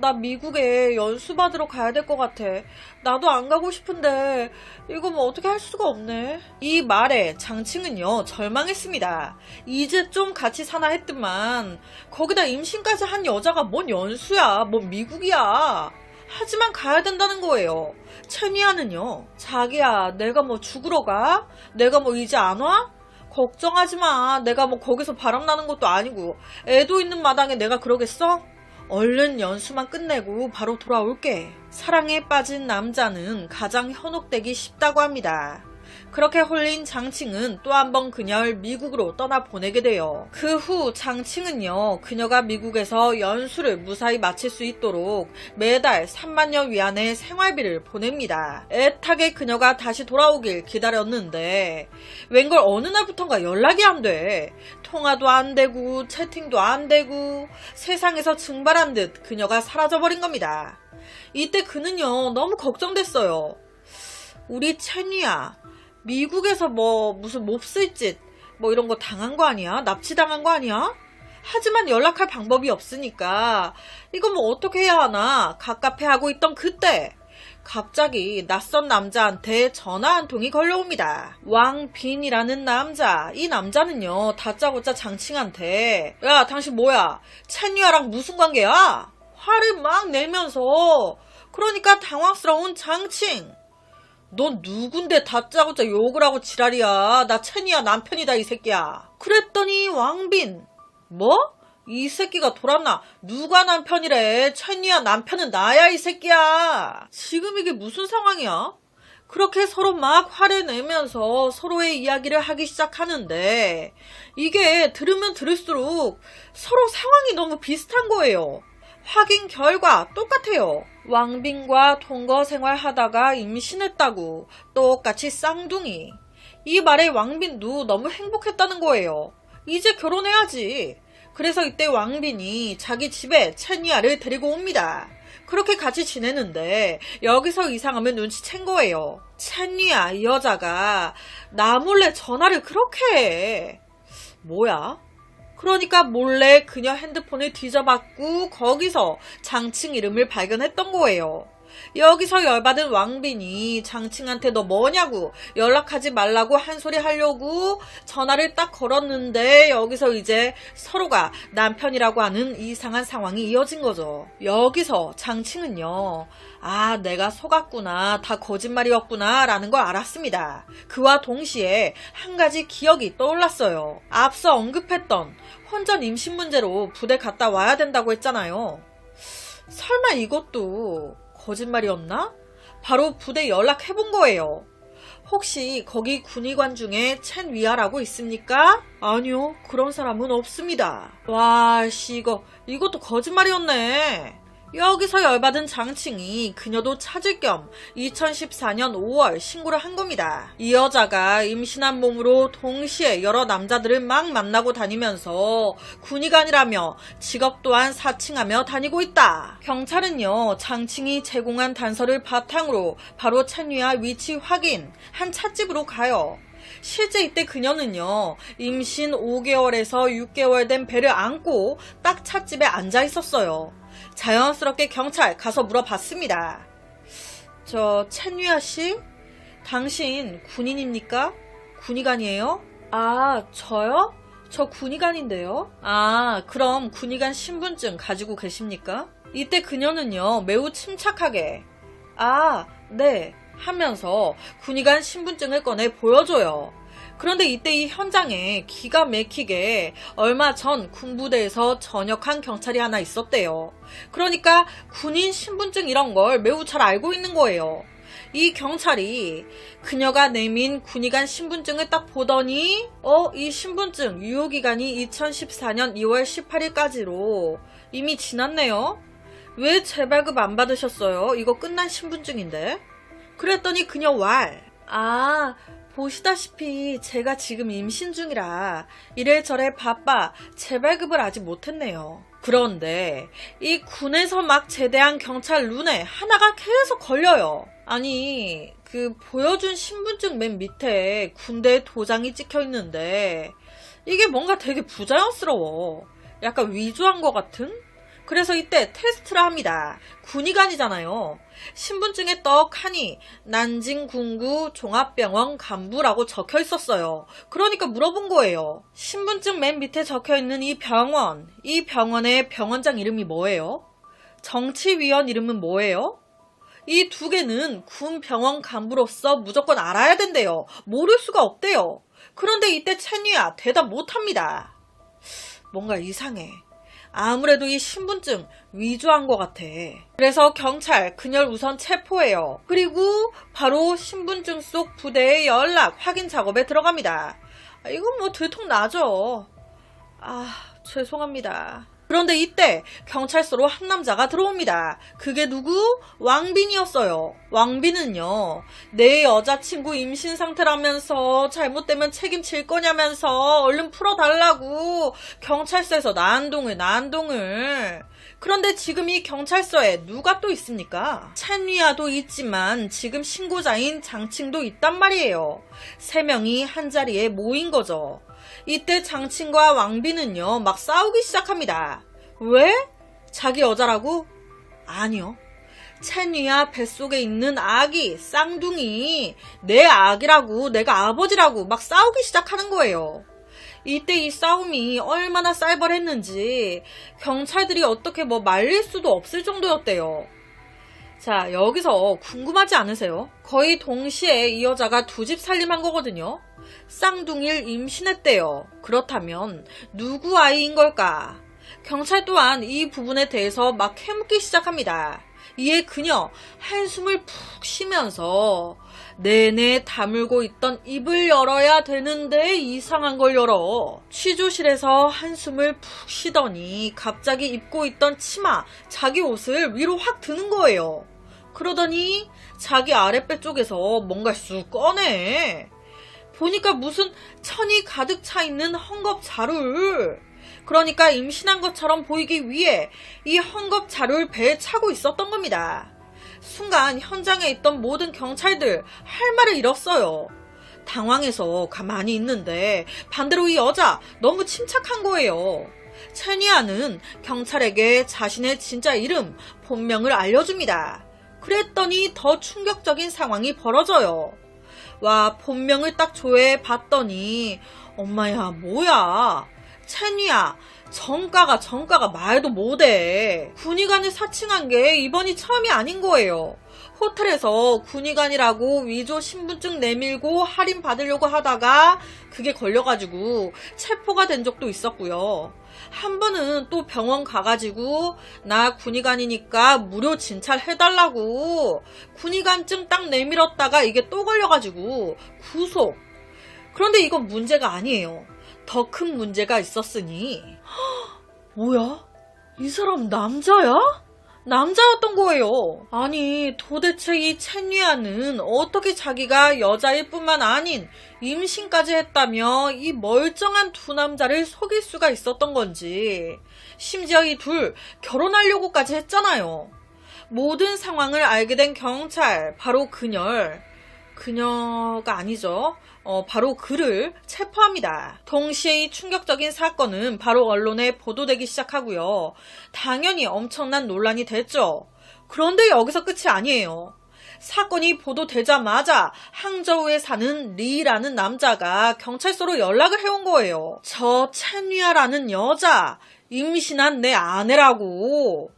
나 미국에 연수 받으러 가야 될 것 같아. 나도 안 가고 싶은데 이거 뭐 어떻게 할 수가 없네. 이 말에 장칭은요 절망했습니다. 이제 좀 같이 사나 했더만 거기다 임신까지 한 여자가 뭔 연수야, 뭔 미국이야. 하지만 가야 된다는 거예요. 채니아는요, 자기야, 내가 뭐 죽으러 가? 내가 뭐 이제 안 와? 걱정하지 마. 내가 뭐 거기서 바람나는 것도 아니고 애도 있는 마당에 내가 그러겠어? 얼른 연수만 끝내고 바로 돌아올게. 사랑에 빠진 남자는 가장 현혹되기 쉽다고 합니다. 그렇게 홀린 장칭은 또 한 번 그녀를 미국으로 떠나보내게 돼요. 그 후 장칭은요, 그녀가 미국에서 연수를 무사히 마칠 수 있도록 매달 3만여 위안의 생활비를 보냅니다. 애타게 그녀가 다시 돌아오길 기다렸는데 웬걸 어느 날부턴가 연락이 안 돼. 통화도 안 되고 채팅도 안 되고 세상에서 증발한 듯 그녀가 사라져버린 겁니다. 이때 그는요 너무 걱정됐어요. 우리 채니야, 미국에서 뭐 무슨 몹쓸짓 뭐 이런 거 당한 거 아니야? 납치당한 거 아니야? 하지만 연락할 방법이 없으니까 이거 뭐 어떻게 해야 하나 갑갑해하고 있던 그때 갑자기 낯선 남자한테 전화 한 통이 걸려옵니다. 왕빈이라는 남자. 이 남자는요 다짜고짜 장칭한테 야, 당신 뭐야? 채니아랑 무슨 관계야? 화를 막 내면서, 그러니까 당황스러운 장칭. 넌 누군데 다짜고짜 욕을 하고 지랄이야. 나 채니아 남편이다 이 새끼야. 그랬더니 왕빈, 뭐? 이 새끼가 돌았나? 누가 남편이래? 채니아 남편은 나야 이 새끼야. 지금 이게 무슨 상황이야? 그렇게 서로 막 화를 내면서 서로의 이야기를 하기 시작하는데 이게 들으면 들을수록 서로 상황이 너무 비슷한 거예요. 확인 결과 똑같아요. 왕빈과 동거 생활하다가 임신했다고, 똑같이 쌍둥이. 이 말에 왕빈도 너무 행복했다는 거예요. 이제 결혼해야지. 그래서 이때 왕빈이 자기 집에 채니아를 데리고 옵니다. 그렇게 같이 지내는데 여기서 이상함을 눈치챈 거예요. 채니아 이 여자가 나 몰래 전화를 그렇게 해. 뭐야? 그러니까 몰래 그녀 핸드폰을 뒤져봤고 거기서 장칭 이름을 발견했던 거예요. 여기서 열받은 왕빈이 장칭한테 너 뭐냐고 연락하지 말라고 한 소리 하려고 전화를 딱 걸었는데 여기서 이제 서로가 남편이라고 하는 이상한 상황이 이어진 거죠. 여기서 장칭은요, 아, 내가 속았구나, 다 거짓말이었구나 라는 걸 알았습니다. 그와 동시에 한 가지 기억이 떠올랐어요. 앞서 언급했던 혼전 임신 문제로 부대 갔다 와야 된다고 했잖아요. 설마 이것도 거짓말이었나? 바로 부대 연락해본 거예요. 혹시 거기 군의관 중에 첸 위아라고 있습니까? 아니요, 그런 사람은 없습니다. 와, 씨, 이것도 거짓말이었네. 여기서 열받은 장칭이 그녀도 찾을 겸 2014년 5월 신고를 한 겁니다. 이 여자가 임신한 몸으로 동시에 여러 남자들을 막 만나고 다니면서 군의관이라며 직업 또한 사칭하며 다니고 있다. 경찰은요, 장칭이 제공한 단서를 바탕으로 바로 채니아 위치 확인, 한 찻집으로 가요. 실제 이때 그녀는요, 임신 5개월에서 6개월 된 배를 안고 딱 찻집에 앉아 있었어요. 자연스럽게 경찰 가서 물어봤습니다. 저 채니아 씨? 당신 군인입니까? 군의관이에요? 아, 저요? 저 군의관인데요? 아, 그럼 군의관 신분증 가지고 계십니까? 이때 그녀는요, 매우 침착하게 아, 네 하면서 군의관 신분증을 꺼내 보여줘요. 그런데 이때 이 현장에 기가 막히게 얼마 전 군부대에서 전역한 경찰이 하나 있었대요. 그러니까 군인 신분증 이런 걸 매우 잘 알고 있는 거예요. 이 경찰이 그녀가 내민 군의관 신분증을 딱 보더니 이 신분증 유효기간이 2014년 2월 18일까지로 이미 지났네요. 왜 재발급 안 받으셨어요? 이거 끝난 신분증인데. 그랬더니 그녀 보시다시피 제가 지금 임신 중이라 이래저래 바빠 재발급을 아직 못했네요. 그런데 이 군에서 막 제대한 경찰 눈에 하나가 계속 걸려요. 아니 보여준 신분증 맨 밑에 군대 도장이 찍혀 있는데 이게 뭔가 되게 부자연스러워. 약간 위조한 것 같은? 그래서 이때 테스트를 합니다. 군의관이잖아요. 신분증에 떡하니 난징군구 종합병원 간부라고 적혀 있었어요. 그러니까 물어본 거예요. 신분증 맨 밑에 적혀 있는 이 병원의 병원장 이름이 뭐예요? 정치위원 이름은 뭐예요? 이 두 개는 군 병원 간부로서 무조건 알아야 된대요. 모를 수가 없대요. 그런데 이때 채니야 대답 못합니다. 뭔가 이상해. 아무래도 이 신분증 위조한 것 같아. 그래서 경찰 그녀를 우선 체포해요. 그리고 바로 신분증 속 부대의 연락 확인 작업에 들어갑니다. 이건 뭐 들통나죠. 죄송합니다. 그런데 이때 경찰서로 한 남자가 들어옵니다. 그게 누구? 왕빈이었어요. 왕빈은요, 내 여자친구 임신 상태라면서 잘못되면 책임질 거냐면서 얼른 풀어달라고 경찰서에서 난동을. 그런데 지금 이 경찰서에 누가 또 있습니까? 찬위아도 있지만 지금 신고자인 장칭도 있단 말이에요. 3명이 한자리에 모인 거죠. 이때 장친과 왕비는요 막 싸우기 시작합니다. 왜? 자기 여자라고? 아니요. 채니야 뱃속에 있는 아기 쌍둥이 내 아기라고 내가 아버지라고 막 싸우기 시작하는 거예요. 이때 이 싸움이 얼마나 쌀벌했는지 경찰들이 어떻게 말릴 수도 없을 정도였대요. 자, 여기서 궁금하지 않으세요? 거의 동시에 이 여자가 2집 살림한 거거든요. 쌍둥이를 임신했대요. 그렇다면 누구 아이인 걸까? 경찰 또한 이 부분에 대해서 막 캐묻기 시작합니다. 이에 그녀 한숨을 푹 쉬면서 내내 다물고 있던 입을 열어야 되는데 이상한 걸 열어. 취조실에서 한숨을 푹 쉬더니 갑자기 입고 있던 치마, 자기 옷을 위로 확 드는 거예요. 그러더니 자기 아랫배 쪽에서 뭔가 쑥 꺼내. 보니까 무슨 천이 가득 차 있는 헝겊 자루를. 그러니까 임신한 것처럼 보이기 위해 이 헝겊 자루를 배에 차고 있었던 겁니다. 순간 현장에 있던 모든 경찰들 할 말을 잃었어요. 당황해서 가만히 있는데 반대로 이 여자 너무 침착한 거예요. 채니아는 경찰에게 자신의 진짜 이름, 본명을 알려줍니다. 그랬더니 더 충격적인 상황이 벌어져요. 와, 본명을 딱 조회해 봤더니 엄마야 뭐야, 채니야 정가가 말도 못해. 군의관을 사칭한 게 이번이 처음이 아닌 거예요. 호텔에서 군의관이라고 위조 신분증 내밀고 할인 받으려고 하다가 그게 걸려가지고 체포가 된 적도 있었고요. 한 번은 또 병원 가가지고 나 군의관이니까 무료 진찰해달라고 군의관증 딱 내밀었다가 이게 또 걸려가지고 구속. 그런데 이건 문제가 아니에요. 더 큰 문제가 있었으니. 뭐야? 이 사람 남자야? 남자였던 거예요. 아니 도대체 이 채니아는 어떻게 자기가 여자일 뿐만 아닌 임신까지 했다며 이 멀쩡한 두 남자를 속일 수가 있었던 건지. 심지어 이 둘 결혼하려고까지 했잖아요. 모든 상황을 알게 된 경찰, 바로 그녀가 아니죠. 바로 그를 체포합니다. 동시에 이 충격적인 사건은 바로 언론에 보도되기 시작하고요. 당연히 엄청난 논란이 됐죠. 그런데 여기서 끝이 아니에요. 사건이 보도되자마자 항저우에 사는 리라는 남자가 경찰서로 연락을 해온 거예요. 저 채니아라는 여자 임신한 내 아내라고.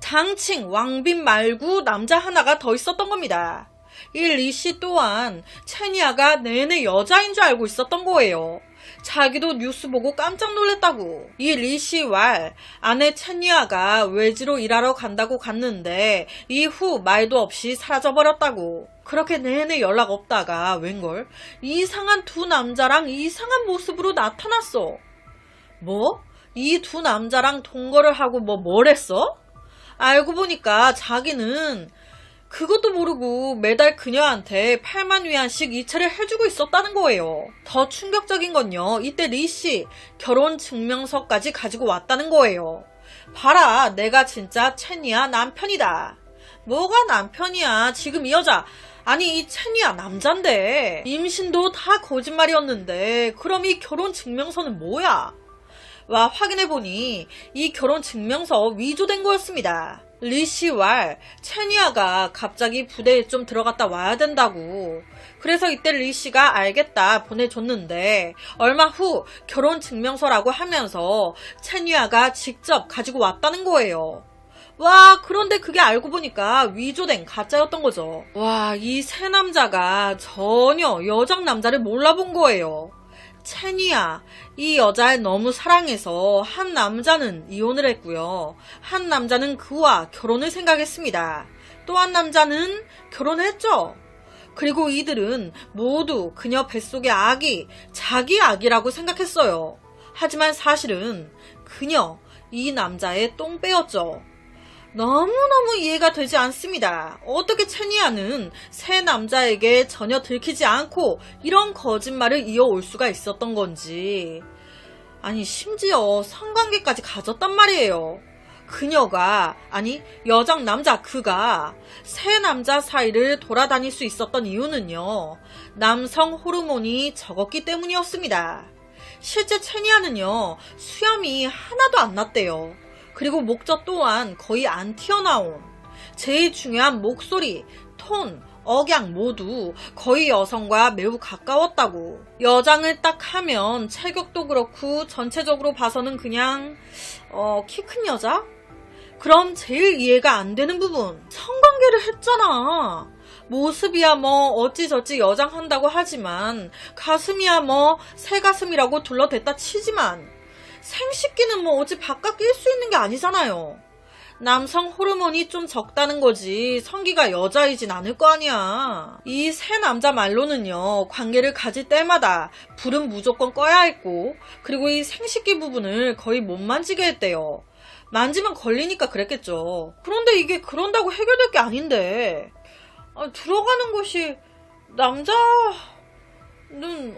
장칭, 왕빈 말고 남자 하나가 더 있었던 겁니다. 이 리씨 또한 채니아가 내내 여자인 줄 알고 있었던 거예요. 자기도 뉴스 보고 깜짝 놀랐다고. 이 리시왈 아내 첸리아가 외지로 일하러 간다고 갔는데 이후 말도 없이 사라져버렸다고. 그렇게 내내 연락 없다가 웬걸 이상한 두 남자랑 이상한 모습으로 나타났어. 뭐? 이 두 남자랑 동거를 하고 뭘 했어? 알고 보니까 자기는 그것도 모르고 매달 그녀한테 8만 위안씩 이체를 해주고 있었다는 거예요. 더 충격적인 건요, 이때 리씨 결혼 증명서까지 가지고 왔다는 거예요. 봐라, 내가 진짜 첸이야 남편이다. 뭐가 남편이야? 지금 이 여자, 아니 이 첸이야 남잔데. 임신도 다 거짓말이었는데 그럼 이 결혼 증명서는 뭐야? 와, 확인해보니 이 결혼 증명서 위조된 거였습니다. 리씨와 첸이아가 갑자기 부대에 좀 들어갔다 와야 된다고. 그래서 이때 리씨가 알겠다 보내줬는데 얼마 후 결혼 증명서라고 하면서 첸이아가 직접 가지고 왔다는 거예요. 와, 그런데 그게 알고 보니까 위조된 가짜였던 거죠. 와, 이 세 남자가 전혀 여장 남자를 몰라본 거예요. 첸이야, 이 여자를 너무 사랑해서 한 남자는 이혼을 했고요. 한 남자는 그와 결혼을 생각했습니다. 또 한 남자는 결혼했죠. 그리고 이들은 모두 그녀 뱃속의 아기, 자기 아기라고 생각했어요. 하지만 사실은 그녀, 이 남자의 똥배였죠. 너무너무 이해가 되지 않습니다. 어떻게 첸이아는 새 남자에게 전혀 들키지 않고 이런 거짓말을 이어올 수가 있었던 건지. 아니, 심지어 성관계까지 가졌단 말이에요. 그녀가, 아니 여장 남자 그가 새 남자 사이를 돌아다닐 수 있었던 이유는요, 남성 호르몬이 적었기 때문이었습니다. 실제 첸이아는요, 수염이 하나도 안 났대요. 그리고 목젖 또한 거의 안 튀어나온, 제일 중요한 목소리, 톤, 억양 모두 거의 여성과 매우 가까웠다고. 여장을 딱 하면 체격도 그렇고 전체적으로 봐서는 그냥 키 큰 여자? 그럼 제일 이해가 안 되는 부분, 성관계를 했잖아. 모습이야 어찌저찌 여장한다고 하지만 가슴이야 새 가슴이라고 둘러댔다 치지만 생식기는 어찌 바깥 낄 수 있는 게 아니잖아요. 남성 호르몬이 좀 적다는 거지 성기가 여자이진 않을 거 아니야. 이 세 남자 말로는요, 관계를 가질 때마다 불은 무조건 꺼야 했고, 그리고 이 생식기 부분을 거의 못 만지게 했대요. 만지면 걸리니까 그랬겠죠. 그런데 이게 그런다고 해결될 게 아닌데, 들어가는 곳이 남자는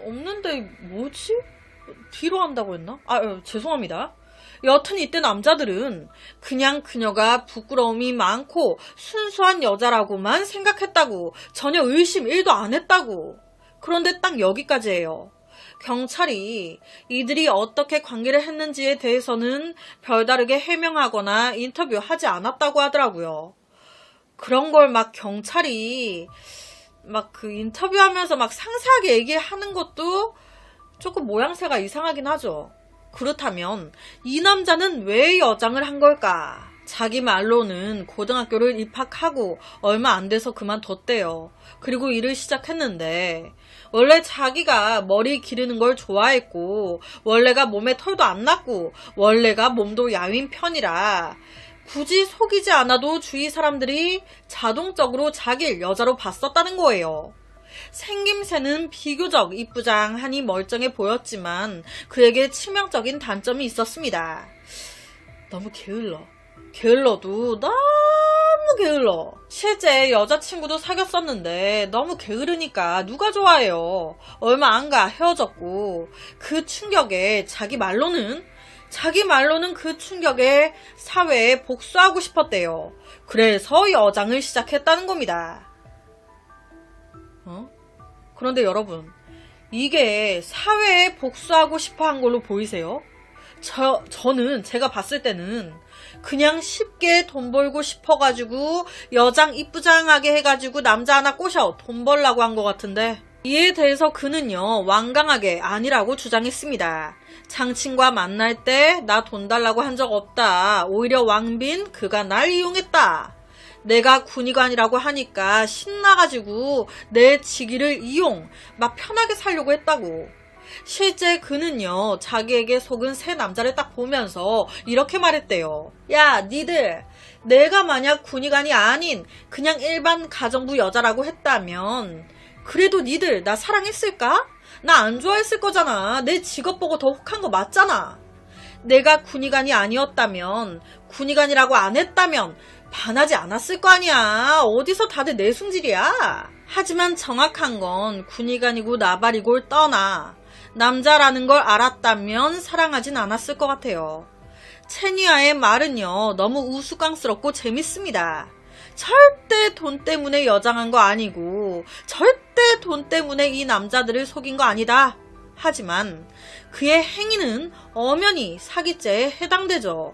없는데 뭐지? 뒤로 한다고 했나? 죄송합니다. 여튼 이때 남자들은 그냥 그녀가 부끄러움이 많고 순수한 여자라고만 생각했다고. 전혀 의심 1도 안 했다고. 그런데 딱 여기까지예요. 경찰이 이들이 어떻게 관계를 했는지에 대해서는 별다르게 해명하거나 인터뷰하지 않았다고 하더라고요. 그런 걸 경찰이 그 인터뷰하면서 상세하게 얘기하는 것도 조금 모양새가 이상하긴 하죠. 그렇다면 이 남자는 왜 여장을 한 걸까? 자기 말로는 고등학교를 입학하고 얼마 안 돼서 그만뒀대요. 그리고 일을 시작했는데 원래 자기가 머리 기르는 걸 좋아했고 원래가 몸에 털도 안 났고 원래가 몸도 야윈 편이라 굳이 속이지 않아도 주위 사람들이 자동적으로 자기를 여자로 봤었다는 거예요. 생김새는 비교적 이쁘장하니 멀쩡해 보였지만 그에게 치명적인 단점이 있었습니다. 너무 게을러도 너무 게을러. 실제 여자친구도 사귀었었는데 너무 게으르니까 누가 좋아해요. 얼마 안 가 헤어졌고, 그 충격에 자기 말로는 그 충격에 사회에 복수하고 싶었대요. 그래서 여장을 시작했다는 겁니다. 그런데 여러분, 이게 사회에 복수하고 싶어 한 걸로 보이세요? 저는 제가 봤을 때는 그냥 쉽게 돈 벌고 싶어가지고 여장 이쁘장하게 해가지고 남자 하나 꼬셔 돈 벌라고 한 것 같은데, 이에 대해서 그는요, 완강하게 아니라고 주장했습니다. 장친과 만날 때 나 돈 달라고 한 적 없다. 오히려 왕빈 그가 날 이용했다. 내가 군의관이라고 하니까 신나가지고 내 직위를 이용, 편하게 살려고 했다고. 실제 그는요, 자기에게 속은 세 남자를 딱 보면서 이렇게 말했대요. 야, 니들, 내가 만약 군의관이 아닌 그냥 일반 가정부 여자라고 했다면 그래도 니들 나 사랑했을까? 나 안 좋아했을 거잖아. 내 직업 보고 더 혹한 거 맞잖아. 내가 군의관이 아니었다면, 군의관이라고 안 했다면 반하지 않았을 거 아니야. 어디서 다들 내숭질이야. 하지만 정확한 건 군의관이고 나발이고를 떠나 남자라는 걸 알았다면 사랑하진 않았을 것 같아요. 체니아의 말은요, 너무 우스꽝스럽고 재밌습니다. 절대 돈 때문에 여장한 거 아니고 절대 돈 때문에 이 남자들을 속인 거 아니다. 하지만 그의 행위는 엄연히 사기죄에 해당되죠.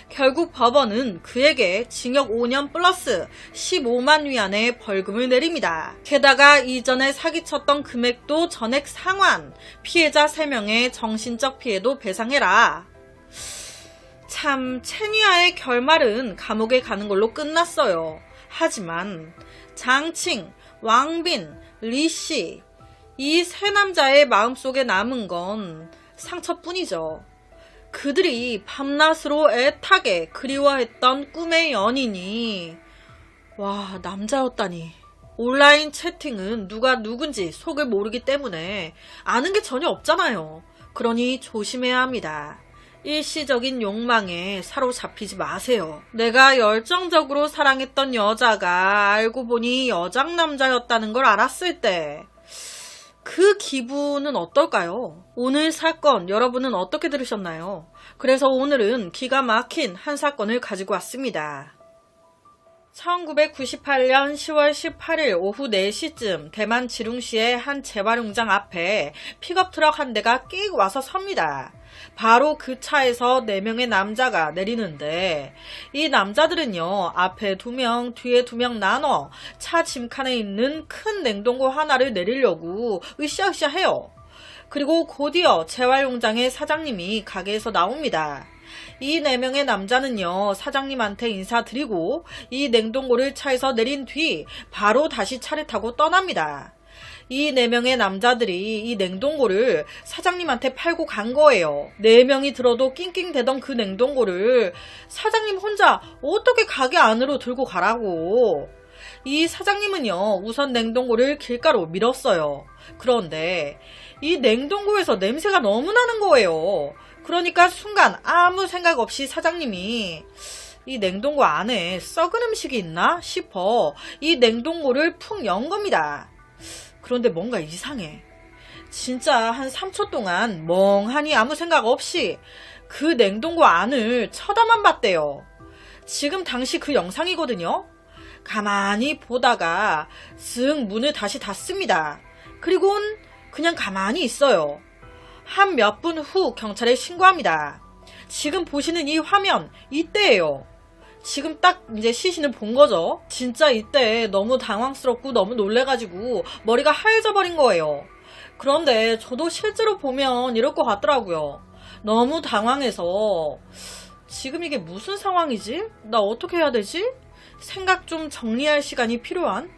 결국 법원은 그에게 징역 5년 플러스 15만 위안의 벌금을 내립니다. 게다가 이전에 사기쳤던 금액도 전액 상환, 피해자 3명의 정신적 피해도 배상해라. 참, 체니아의 결말은 감옥에 가는 걸로 끝났어요. 하지만 장칭, 왕빈, 리씨, 이 세 남자의 마음속에 남은 건 상처뿐이죠. 그들이 밤낮으로 애타게 그리워했던 꿈의 연인이 와, 남자였다니. 온라인 채팅은 누가 누군지 속을 모르기 때문에 아는 게 전혀 없잖아요. 그러니 조심해야 합니다. 일시적인 욕망에 사로잡히지 마세요. 내가 열정적으로 사랑했던 여자가 알고 보니 여장남자였다는 걸 알았을 때 그 기분은 어떨까요? 오늘 사건 여러분은 어떻게 들으셨나요? 그래서 오늘은 기가 막힌 한 사건을 가지고 왔습니다. 1998년 10월 18일 오후 4시쯤 대만 지룽시의 한 재활용장 앞에 픽업트럭 한 대가 끽 와서 섭니다. 바로 그 차에서 4명의 남자가 내리는데 이 남자들은요, 앞에 2명, 뒤에 2명 나눠 차 짐칸에 있는 큰 냉동고 하나를 내리려고 으쌰으쌰 해요. 그리고 곧이어 재활용장의 사장님이 가게에서 나옵니다. 이 4명의 남자는요, 사장님한테 인사드리고 이 냉동고를 차에서 내린 뒤 바로 다시 차를 타고 떠납니다. 이 4명의 남자들이 이 냉동고를 사장님한테 팔고 간 거예요. 4명이 들어도 낑낑대던 그 냉동고를 사장님 혼자 어떻게 가게 안으로 들고 가라고. 이 사장님은요, 우선 냉동고를 길가로 밀었어요. 그런데 이 냉동고에서 냄새가 너무 나는 거예요. 그러니까 순간 아무 생각 없이 사장님이 이 냉동고 안에 썩은 음식이 있나 싶어 이 냉동고를 푹 연 겁니다. 그런데 뭔가 이상해. 진짜 한 3초 동안 멍하니 아무 생각 없이 그 냉동고 안을 쳐다만 봤대요. 지금 당시 그 영상이거든요. 가만히 보다가 쓱 문을 다시 닫습니다. 그리고는 그냥 가만히 있어요. 한 몇 분 후 경찰에 신고합니다. 지금 보시는 이 화면, 이때예요. 지금 딱 이제 시신을 본 거죠. 진짜 이때 너무 당황스럽고 너무 놀래가지고 머리가 하얘져 버린 거예요. 그런데 저도 실제로 보면 이럴 것 같더라고요. 너무 당황해서 지금 이게 무슨 상황이지? 나 어떻게 해야 되지? 생각 좀 정리할 시간이 필요한?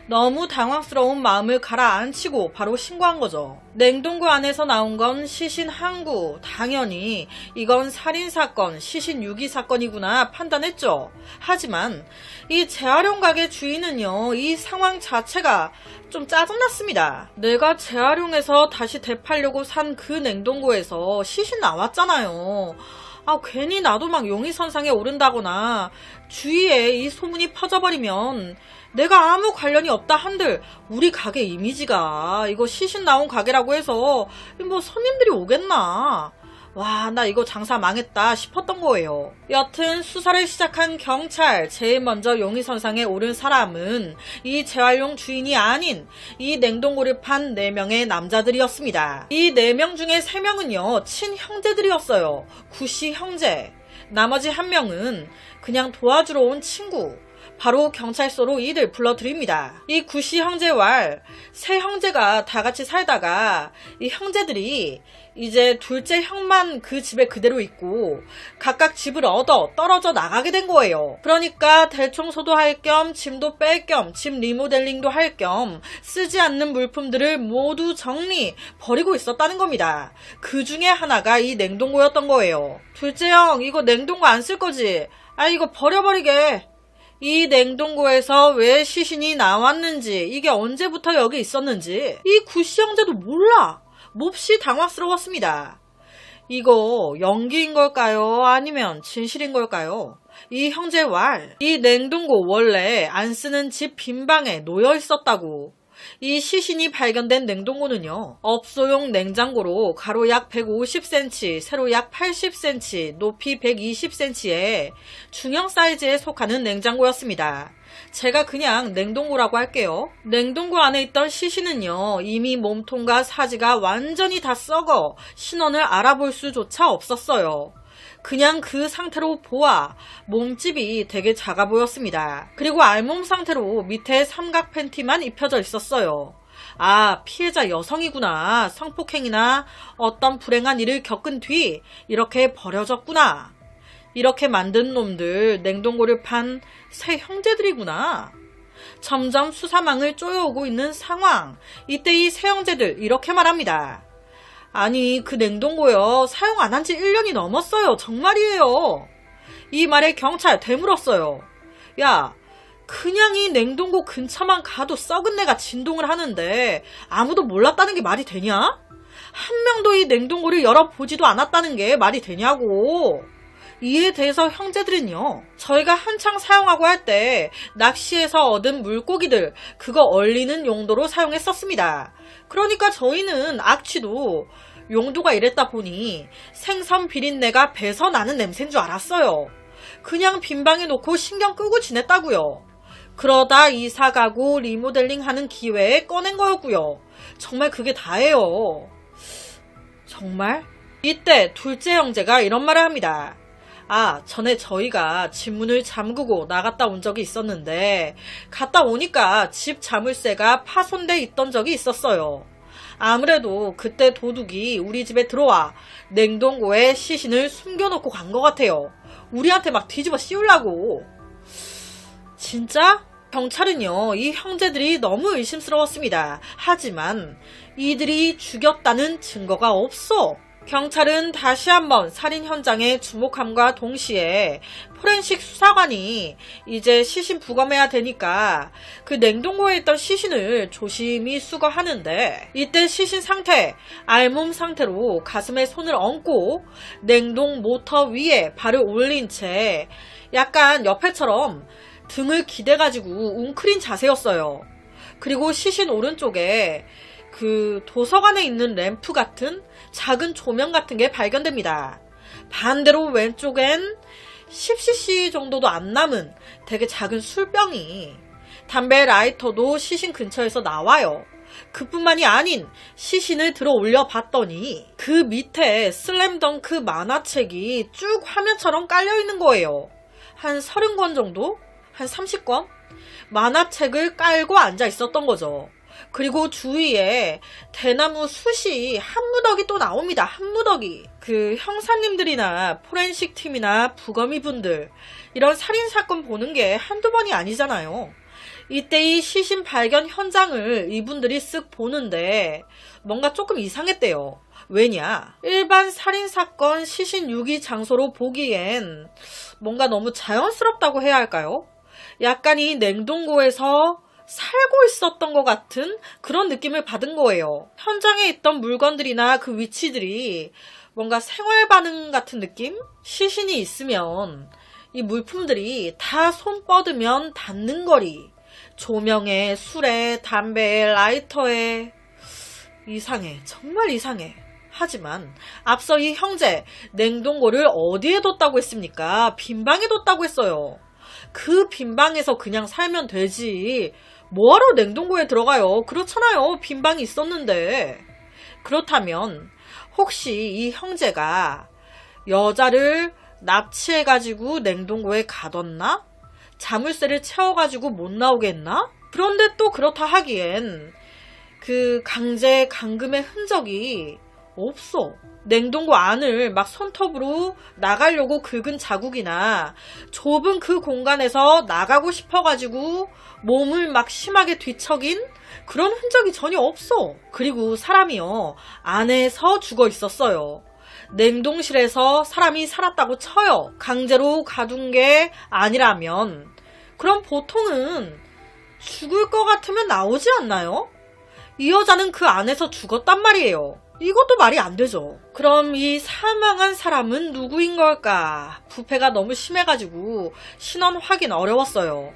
너무 당황스러운 마음을 가라앉히고 바로 신고한 거죠. 냉동고 안에서 나온 건 시신 한 구. 당연히 이건 살인사건, 시신 유기 사건이구나 판단했죠. 하지만 이 재활용 가게 주인은요, 이 상황 자체가 좀 짜증났습니다. 내가 재활용해서 다시 되팔려고 산 그 냉동고에서 시신 나왔잖아요. 아, 괜히 나도 막 용의선상에 오른다거나 주위에 이 소문이 퍼져버리면 내가 아무 관련이 없다 한들 우리 가게 이미지가 이거 시신 나온 가게라고 해서 뭐 손님들이 오겠나. 와, 나 이거 장사 망했다 싶었던 거예요. 여튼 수사를 시작한 경찰, 제일 먼저 용의선상에 오른 사람은 이 재활용 주인이 아닌 이 냉동고를 판 4명의 남자들이었습니다. 이 4명 중에 3명은요 친형제들이었어요. 구씨 형제. 나머지 1명은 그냥 도와주러 온 친구. 바로 경찰서로 이들 불러드립니다. 이 구씨 형제왈 세 형제가 다 같이 살다가 이 형제들이 이제 둘째 형만 그 집에 그대로 있고 각각 집을 얻어 떨어져 나가게 된 거예요. 그러니까 대청소도 할 겸 짐도 뺄 겸 집 리모델링도 할 겸 쓰지 않는 물품들을 모두 정리 버리고 있었다는 겁니다. 그 중에 하나가 이 냉동고였던 거예요. 둘째 형, 이거 냉동고 안 쓸 거지? 아, 이거 버려버리게. 이 냉동고에서 왜 시신이 나왔는지, 이게 언제부터 여기 있었는지 이 구씨 형제도 몰라. 몹시 당황스러웠습니다. 이거 연기인 걸까요? 아니면 진실인 걸까요? 이 형제왈, 이 냉동고 원래 안 쓰는 집 빈방에 놓여 있었다고. 이 시신이 발견된 냉동고는요, 업소용 냉장고로 가로 약 150cm, 세로 약 80cm, 높이 120cm의 중형 사이즈에 속하는 냉장고였습니다. 제가 그냥 냉동고라고 할게요. 냉동고 안에 있던 시신은요, 이미 몸통과 사지가 완전히 다 썩어 신원을 알아볼 수조차 없었어요. 그냥 그 상태로 보아 몸집이 되게 작아 보였습니다. 그리고 알몸 상태로 밑에 삼각 팬티만 입혀져 있었어요. 아, 피해자 여성이구나. 성폭행이나 어떤 불행한 일을 겪은 뒤 이렇게 버려졌구나. 이렇게 만든 놈들 냉동고를 판 세 형제들이구나. 점점 수사망을 쪼여오고 있는 상황. 이때 이 세 형제들 이렇게 말합니다. 아니, 그 냉동고요, 사용 안 한 지 1년이 넘었어요. 정말이에요. 이 말에 경찰 되물었어요. 야, 그냥 이 냉동고 근처만 가도 썩은 내가 진동을 하는데 아무도 몰랐다는 게 말이 되냐? 한 명도 이 냉동고를 열어보지도 않았다는 게 말이 되냐고. 이에 대해서 형제들은요, 저희가 한창 사용하고 할 때 낚시에서 얻은 물고기들 그거 얼리는 용도로 사용했었습니다. 그러니까 저희는 악취도 용도가 이랬다 보니 생선 비린내가 배서 나는 냄새인 줄 알았어요. 그냥 빈방에 놓고 신경 끄고 지냈다고요. 그러다 이사 가고 리모델링 하는 기회에 꺼낸 거였고요. 정말 그게 다예요. 정말? 이때 둘째 형제가 이런 말을 합니다. 아, 전에 저희가 집 문을 잠그고 나갔다 온 적이 있었는데 갔다 오니까 집 자물쇠가 파손돼 있던 적이 있었어요. 아무래도 그때 도둑이 우리 집에 들어와 냉동고에 시신을 숨겨놓고 간 것 같아요. 우리한테 막 뒤집어 씌우려고. 진짜? 경찰은요, 이 형제들이 너무 의심스러웠습니다. 하지만 이들이 죽였다는 증거가 없어. 경찰은 다시 한번 살인 현장에 주목함과 동시에 포렌식 수사관이 이제 시신 부검해야 되니까 그 냉동고에 있던 시신을 조심히 수거하는데, 이때 시신 상태, 알몸 상태로 가슴에 손을 얹고 냉동 모터 위에 발을 올린 채 약간 옆에처럼 등을 기대가지고 웅크린 자세였어요. 그리고 시신 오른쪽에 그 도서관에 있는 램프 같은 작은 조명 같은 게 발견됩니다. 반대로 왼쪽엔 10cc 정도도 안 남은 되게 작은 술병이, 담배 라이터도 시신 근처에서 나와요. 그뿐만이 아닌 시신을 들어 올려 봤더니 그 밑에 슬램덩크 만화책이 쭉 화면처럼 깔려 있는 거예요. 한 30권 정도? 한 30권? 만화책을 깔고 앉아 있었던 거죠. 그리고 주위에 대나무 숯이 한 무더기 또 나옵니다. 한 무더기. 그 형사님들이나 포렌식 팀이나 부검이 분들 이런 살인사건 보는 게 한두 번이 아니잖아요. 이때 이 시신 발견 현장을 이분들이 쓱 보는데 뭔가 조금 이상했대요. 왜냐? 일반 살인사건 시신 유기 장소로 보기엔 뭔가 너무 자연스럽다고 해야 할까요? 약간 이 냉동고에서 살고 있었던 것 같은 그런 느낌을 받은 거예요. 현장에 있던 물건들이나 그 위치들이 뭔가 생활 반응 같은 느낌? 시신이 있으면 이 물품들이 다 손 뻗으면 닿는 거리. 조명에, 술에, 담배에, 라이터에. 이상해. 정말 이상해. 하지만 앞서 이 형제 냉동고를 어디에 뒀다고 했습니까? 빈방에 뒀다고 했어요. 그 빈방에서 그냥 살면 되지. 뭐하러 냉동고에 들어가요? 그렇잖아요. 빈방이 있었는데. 그렇다면 혹시 이 형제가 여자를 납치해가지고 냉동고에 가뒀나? 자물쇠를 채워가지고 못 나오게 했나? 그런데 또 그렇다 하기엔 그 강제 감금의 흔적이 없어. 냉동고 안을 막 손톱으로 나가려고 긁은 자국이나 좁은 그 공간에서 나가고 싶어가지고 몸을 막 심하게 뒤척인 그런 흔적이 전혀 없어. 그리고 사람이요, 안에서 죽어 있었어요. 냉동실에서 사람이 살았다고 쳐요. 강제로 가둔 게 아니라면. 그럼 보통은 죽을 것 같으면 나오지 않나요? 이 여자는 그 안에서 죽었단 말이에요. 이것도 말이 안 되죠. 그럼 이 사망한 사람은 누구인 걸까? 부패가 너무 심해가지고 신원 확인 어려웠어요.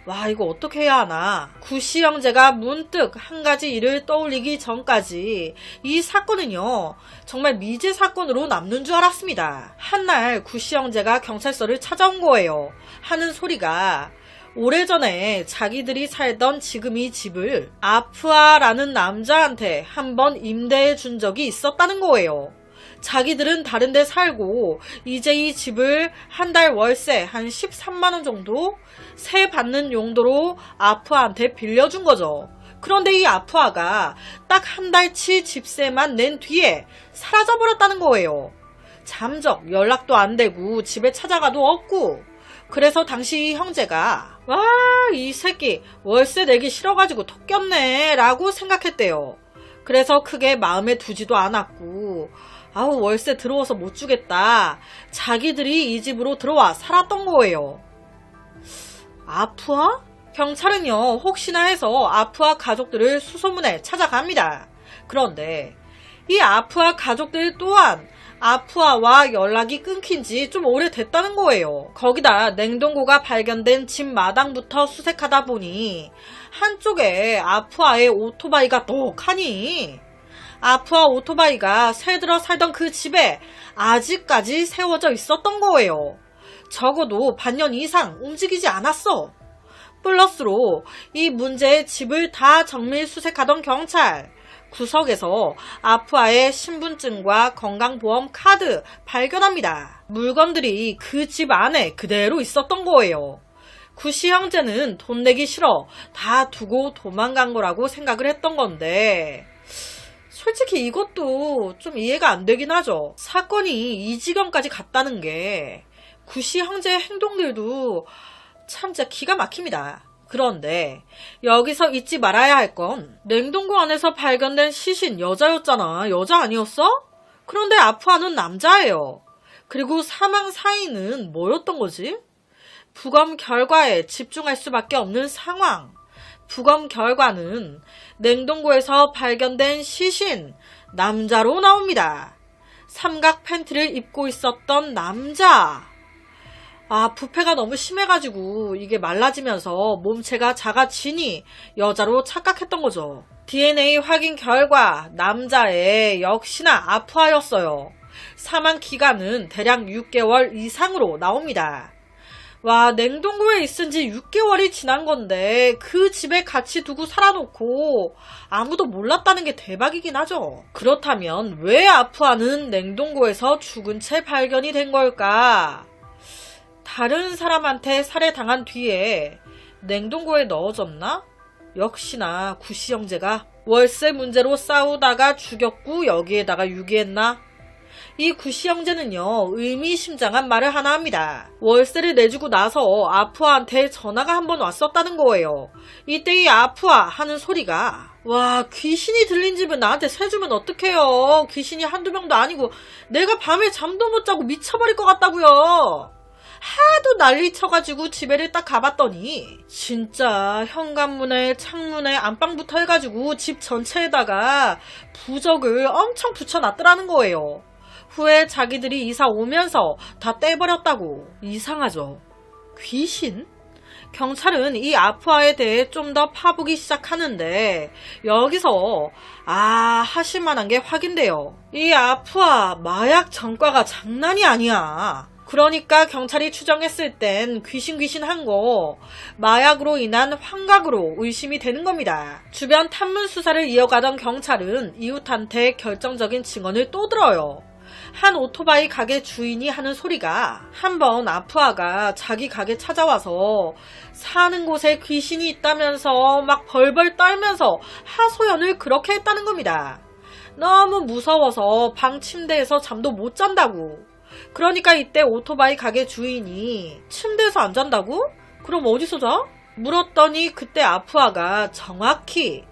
와, 이거 어떻게 해야 하나? 구씨 형제가 문득 한 가지 일을 떠올리기 전까지 이 사건은요, 정말 미제 사건으로 남는 줄 알았습니다. 한날 구씨 형제가 경찰서를 찾아온 거예요. 하는 소리가 오래전에 자기들이 살던 지금 이 집을 아프아라는 남자한테 한번 임대해 준 적이 있었다는 거예요. 자기들은 다른 데 살고 이제 이 집을 한 달 월세 한 13만원 정도 세 받는 용도로 아프아한테 빌려준 거죠. 그런데 이 아프아가 딱 한 달치 집세만 낸 뒤에 사라져버렸다는 거예요. 잠적 연락도 안 되고 집에 찾아가도 없고. 그래서 당시 이 형제가 와, 이 새끼 월세 내기 싫어가지고 톡꼈네 라고 생각했대요. 그래서 크게 마음에 두지도 않았고, 아우 월세 들어와서 못 주겠다, 자기들이 이 집으로 들어와 살았던 거예요. 아프아? 경찰은요, 혹시나 해서 아프아 가족들을 수소문해 찾아갑니다. 그런데 이 아프아 가족들 또한 아프아와 연락이 끊긴 지 좀 오래됐다는 거예요. 거기다 냉동고가 발견된 집 마당부터 수색하다 보니 한쪽에 아프아의 오토바이가 똑하니 아프아 오토바이가 새들어 살던 그 집에 아직까지 세워져 있었던 거예요. 적어도 반년 이상 움직이지 않았어. 플러스로 이 문제의 집을 다 정밀 수색하던 경찰, 구석에서 아프아의 신분증과 건강보험 카드 발견합니다. 물건들이 그 집 안에 그대로 있었던 거예요. 구씨 형제는 돈 내기 싫어 다 두고 도망간 거라고 생각을 했던 건데, 솔직히 이것도 좀 이해가 안 되긴 하죠. 사건이 이 지경까지 갔다는 게 구씨 형제의 행동들도 참 진짜 기가 막힙니다. 그런데 여기서 잊지 말아야 할 건 냉동고 안에서 발견된 시신 여자였잖아. 여자 아니었어? 그런데 아프아는 남자예요. 그리고 사망 사인은 뭐였던 거지? 부검 결과에 집중할 수밖에 없는 상황. 부검 결과는 냉동고에서 발견된 시신 남자로 나옵니다. 삼각 팬티를 입고 있었던 남자. 아, 부패가 너무 심해가지고 이게 말라지면서 몸체가 작아지니 여자로 착각했던 거죠. DNA 확인 결과 남자의 역시나 아프아였어요. 사망 기간은 대략 6개월 이상으로 나옵니다. 와, 냉동고에 있은 지 6개월이 지난 건데 그 집에 같이 두고 살아놓고 아무도 몰랐다는 게 대박이긴 하죠. 그렇다면 왜 아프아는 냉동고에서 죽은 채 발견이 된 걸까? 다른 사람한테 살해당한 뒤에 냉동고에 넣어졌나? 역시나 구씨 형제가 월세 문제로 싸우다가 죽였고 여기에다가 유기했나? 이 구씨 형제는요, 의미심장한 말을 하나 합니다. 월세를 내주고 나서 아프아한테 전화가 한 번 왔었다는 거예요. 이때 이 아프아 하는 소리가, 와, 귀신이 들린 집은 나한테 세주면 어떡해요. 귀신이 한두 명도 아니고 내가 밤에 잠도 못 자고 미쳐버릴 것 같다고요. 하도 난리 쳐가지고 집에를 딱 가봤더니 진짜 현관문에 창문에 안방부터 해가지고 집 전체에다가 부적을 엄청 붙여놨더라는 거예요. 후에 자기들이 이사 오면서 다 떼버렸다고. 이상하죠? 귀신? 경찰은 이 아프아에 대해 좀 더 파보기 시작하는데 여기서 하실만한 게 확인돼요. 이 아프아 마약 전과가 장난이 아니야. 그러니까 경찰이 추정했을 땐 귀신한 거 마약으로 인한 환각으로 의심이 되는 겁니다. 주변 탐문 수사를 이어가던 경찰은 이웃한테 결정적인 증언을 또 들어요. 한 오토바이 가게 주인이 하는 소리가 한번 아프아가 자기 가게 찾아와서 사는 곳에 귀신이 있다면서 막 벌벌 떨면서 하소연을 그렇게 했다는 겁니다. 너무 무서워서 방 침대에서 잠도 못 잔다고. 그러니까 이때 오토바이 가게 주인이 침대에서 안 잔다고? 그럼 어디서 자? 물었더니 그때 아프아가 정확히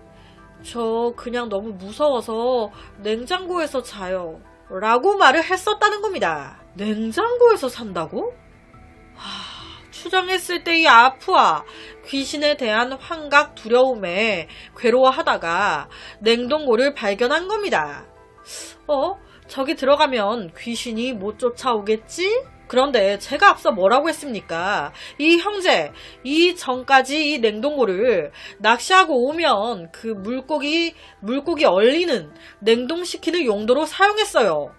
저 그냥 너무 무서워서 냉장고에서 자요 라고 말을 했었다는 겁니다. 냉장고에서 산다고? 추정했을 때 이 아프아 귀신에 대한 환각 두려움에 괴로워하다가 냉동고를 발견한 겁니다. 저기 들어가면 귀신이 못 쫓아오겠지? 그런데 제가 앞서 뭐라고 했습니까? 이 형제, 이 전까지 이 냉동고를 낚시하고 오면 그 물고기 얼리는 냉동시키는 용도로 사용했어요.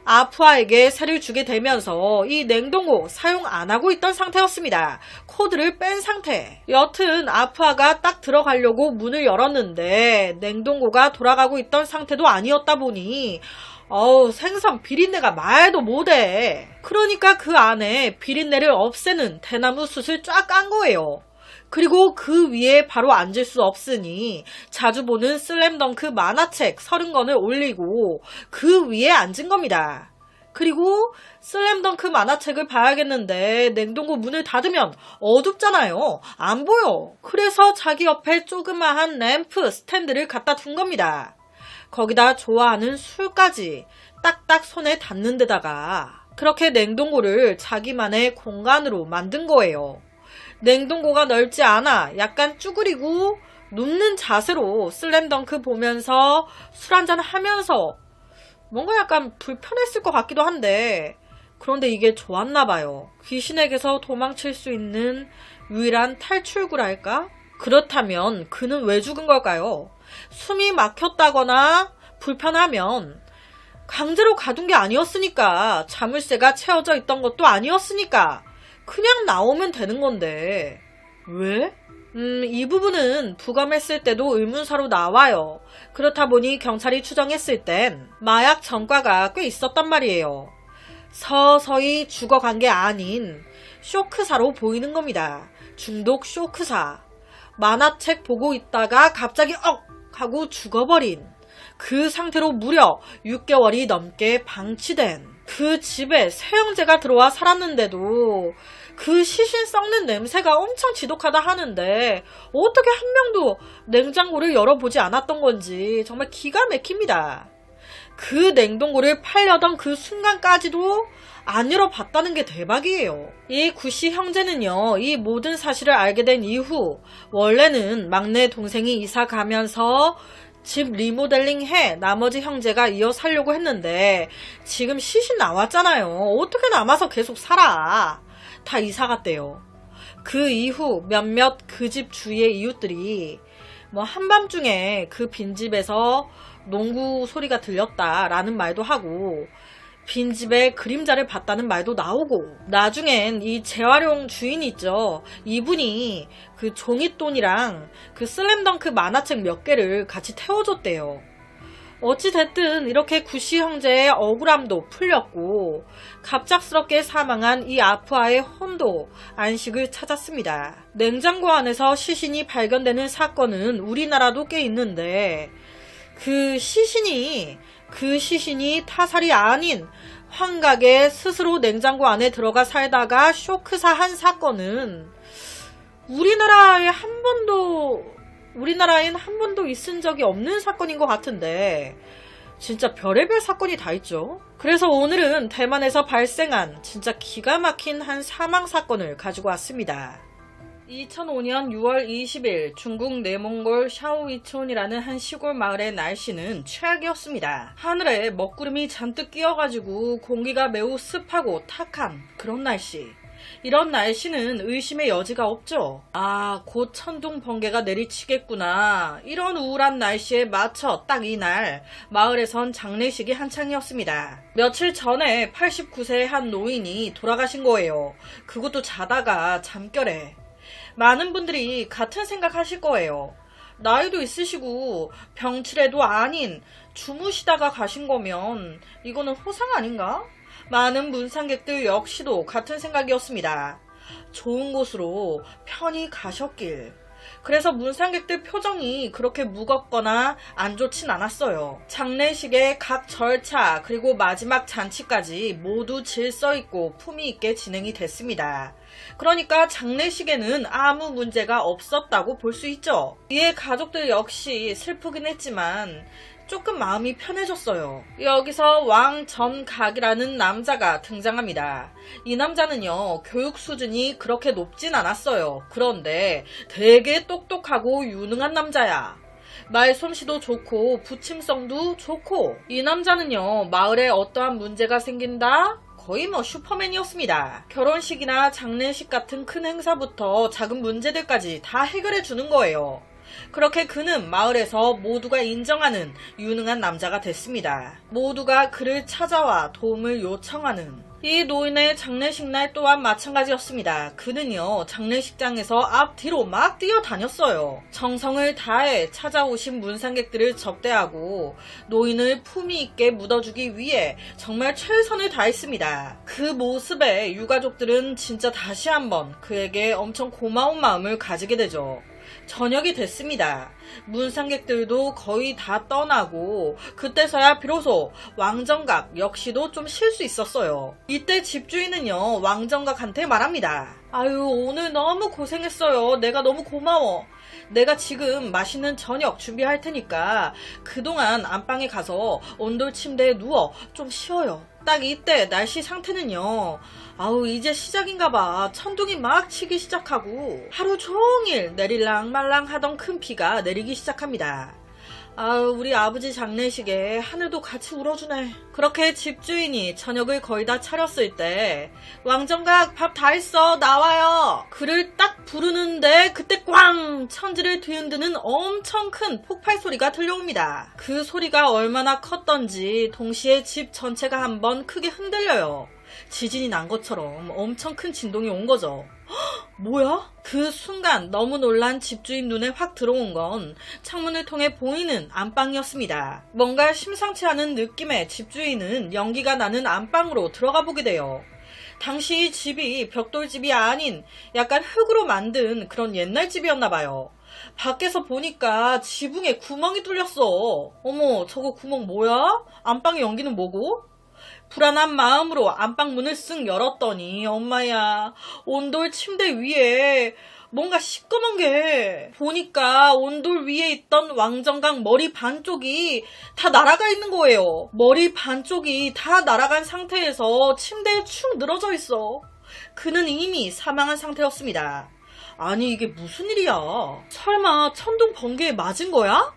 아프아에게 새를 주게 되면서 이 냉동고 사용 안 하고 있던 상태였습니다. 코드를 뺀 상태. 여튼 아프아가 딱 들어가려고 문을 열었는데 냉동고가 돌아가고 있던 상태도 아니었다 보니 생선 비린내가 말도 못해. 그러니까 그 안에 비린내를 없애는 대나무 숯을 쫙 깐 거예요. 그리고 그 위에 바로 앉을 수 없으니 자주 보는 슬램덩크 만화책 30권을 올리고 그 위에 앉은 겁니다. 그리고 슬램덩크 만화책을 봐야겠는데 냉동고 문을 닫으면 어둡잖아요. 안 보여. 그래서 자기 옆에 조그마한 램프 스탠드를 갖다 둔 겁니다. 거기다 좋아하는 술까지 딱딱 손에 닿는 데다가 그렇게 냉동고를 자기만의 공간으로 만든 거예요. 냉동고가 넓지 않아 약간 쭈그리고 눕는 자세로 슬램덩크 보면서 술 한잔 하면서 뭔가 약간 불편했을 것 같기도 한데 그런데 이게 좋았나 봐요. 귀신에게서 도망칠 수 있는 유일한 탈출구랄까? 그렇다면 그는 왜 죽은 걸까요? 숨이 막혔다거나 불편하면 강제로 가둔 게 아니었으니까 자물쇠가 채워져 있던 것도 아니었으니까 그냥 나오면 되는 건데 왜? 이 부분은 부검했을 때도 의문사로 나와요. 그렇다 보니 경찰이 추정했을 땐 마약 전과가 꽤 있었단 말이에요. 서서히 죽어간 게 아닌 쇼크사로 보이는 겁니다. 중독 쇼크사. 만화책 보고 있다가 갑자기 하고 죽어버린 그 상태로 무려 6개월이 넘게 방치된 그 집에 새 형제가 들어와 살았는데도 그 시신 썩는 냄새가 엄청 지독하다 하는데 어떻게 한 명도 냉장고를 열어보지 않았던 건지 정말 기가 막힙니다. 그 냉동고를 팔려던 그 순간까지도 안 열어봤다는 게 대박이에요. 이 구씨 형제는요, 이 모든 사실을 알게 된 이후 원래는 막내 동생이 이사 가면서 집 리모델링해 나머지 형제가 이어 살려고 했는데 지금 시신 나왔잖아요. 어떻게 남아서 계속 살아. 다 이사 갔대요. 그 이후 몇몇 그 집 주위의 이웃들이 한밤중에 그 빈집에서 농구 소리가 들렸다라는 말도 하고 빈집에 그림자를 봤다는 말도 나오고 나중엔 이 재활용 주인이 있죠. 이분이 그 종잇돈이랑 그 슬램덩크 만화책 몇 개를 같이 태워줬대요. 어찌됐든 이렇게 구씨 형제의 억울함도 풀렸고 갑작스럽게 사망한 이 아프아의 혼도 안식을 찾았습니다. 냉장고 안에서 시신이 발견되는 사건은 우리나라도 꽤 있는데 그 시신이 타살이 아닌 환각에 스스로 냉장고 안에 들어가 살다가 쇼크사한 사건은 우리나라엔 한 번도 있은 적이 없는 사건인 것 같은데 진짜 별의별 사건이 다 있죠. 그래서 오늘은 대만에서 발생한 진짜 기가 막힌 한 사망 사건을 가지고 왔습니다. 2005년 6월 20일 중국 내몽골 샤오이촌이라는 한 시골 마을의 날씨는 최악이었습니다. 하늘에 먹구름이 잔뜩 끼어가지고 공기가 매우 습하고 탁한 그런 날씨. 이런 날씨는 의심의 여지가 없죠. 곧 천둥 번개가 내리치겠구나. 이런 우울한 날씨에 맞춰 딱 이날 마을에선 장례식이 한창이었습니다. 며칠 전에 89세의 한 노인이 돌아가신 거예요. 그것도 자다가 잠결에. 많은 분들이 같은 생각 하실 거예요. 나이도 있으시고 병치레도 아닌 주무시다가 가신 거면 이거는 호상 아닌가? 많은 문상객들 역시도 같은 생각이었습니다. 좋은 곳으로 편히 가셨길. 그래서 문상객들 표정이 그렇게 무겁거나 안 좋진 않았어요. 장례식의 각 절차 그리고 마지막 잔치까지 모두 질서 있고 품위 있게 진행이 됐습니다. 그러니까 장례식에는 아무 문제가 없었다고 볼 수 있죠. 이에 가족들 역시 슬프긴 했지만 조금 마음이 편해졌어요. 여기서 왕전각이라는 남자가 등장합니다. 이 남자는요, 교육 수준이 그렇게 높진 않았어요. 그런데 되게 똑똑하고 유능한 남자야. 말솜씨도 좋고 부침성도 좋고, 이 남자는요, 마을에 어떠한 문제가 생긴다? 거의 슈퍼맨이었습니다. 결혼식이나 장례식 같은 큰 행사부터 작은 문제들까지 다 해결해 주는 거예요. 그렇게 그는 마을에서 모두가 인정하는 유능한 남자가 됐습니다. 모두가 그를 찾아와 도움을 요청하는. 이 노인의 장례식 날 또한 마찬가지였습니다. 그는요, 장례식장에서 앞뒤로 막 뛰어다녔어요. 정성을 다해 찾아오신 문상객들을 접대하고 노인을 품위 있게 묻어주기 위해 정말 최선을 다했습니다. 그 모습에 유가족들은 진짜 다시 한번 그에게 엄청 고마운 마음을 가지게 되죠. 저녁이 됐습니다. 문상객들도 거의 다 떠나고 그때서야 비로소 왕정각 역시도 좀 쉴 수 있었어요. 이때 집주인은요, 왕정각한테 말합니다. 아유, 오늘 너무 고생했어요. 내가 너무 고마워. 내가 지금 맛있는 저녁 준비할 테니까 그동안 안방에 가서 온돌 침대에 누워 좀 쉬어요. 딱 이때 날씨 상태는요, 아우 이제 시작인가봐. 천둥이 막 치기 시작하고 하루 종일 내릴랑 말랑 하던 큰 비가 내리기 시작합니다. 아우 우리 아버지 장례식에 하늘도 같이 울어주네. 그렇게 집주인이 저녁을 거의 다 차렸을 때 왕정각 밥 다 했어 나와요. 그를 딱 부르는데 그때 꽝 천지를 뒤흔드는 엄청 큰 폭발 소리가 들려옵니다. 그 소리가 얼마나 컸던지 동시에 집 전체가 한번 크게 흔들려요. 지진이 난 것처럼 엄청 큰 진동이 온 거죠. 헉, 뭐야? 그 순간 너무 놀란 집주인 눈에 확 들어온 건 창문을 통해 보이는 안방이었습니다. 뭔가 심상치 않은 느낌의 집주인은 연기가 나는 안방으로 들어가 보게 돼요. 당시 집이 벽돌집이 아닌 약간 흙으로 만든 그런 옛날 집이었나 봐요. 밖에서 보니까 지붕에 구멍이 뚫렸어. 어머, 저거 구멍 뭐야? 안방의 연기는 뭐고? 불안한 마음으로 안방 문을 쓱 열었더니 엄마야, 온돌 침대 위에 뭔가 시꺼먼 게, 보니까 온돌 위에 있던 왕정각 머리 반쪽이 다 날아가 있는 거예요. 머리 반쪽이 다 날아간 상태에서 침대에 축 늘어져 있어. 그는 이미 사망한 상태였습니다. 아니 이게 무슨 일이야? 설마 천둥 번개에 맞은 거야?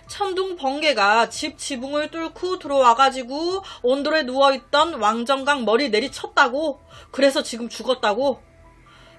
천둥 번개가 집 지붕을 뚫고 들어와가지고 온돌에 누워있던 왕정각 머리 내리쳤다고? 그래서 지금 죽었다고?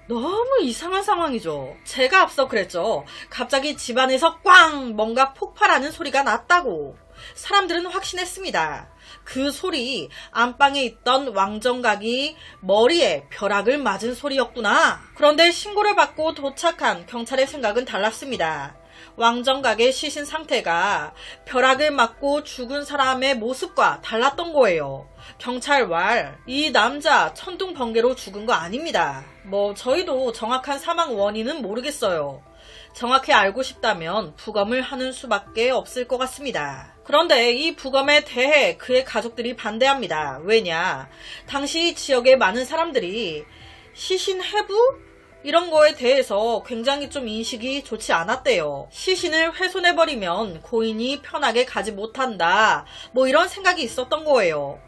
너무 이상한 상황이죠. 제가 앞서 그랬죠. 갑자기 집안에서 꽝! 뭔가 폭발하는 소리가 났다고. 사람들은 확신했습니다. 그 소리, 안방에 있던 왕정각이 머리에 벼락을 맞은 소리였구나. 그런데 신고를 받고 도착한 경찰의 생각은 달랐습니다. 왕정각의 시신 상태가 벼락을 맞고 죽은 사람의 모습과 달랐던 거예요. 경찰 말, 이 남자 천둥 번개로 죽은 거 아닙니다. 저희도 정확한 사망 원인은 모르겠어요. 정확히 알고 싶다면 부검을 하는 수밖에 없을 것 같습니다. 그런데 이 부검에 대해 그의 가족들이 반대합니다. 왜냐? 당시 지역의 많은 사람들이 시신 해부? 이런 거에 대해서 굉장히 좀 인식이 좋지 않았대요. 시신을 훼손해버리면 고인이 편하게 가지 못한다. 이런 생각이 있었던 거예요.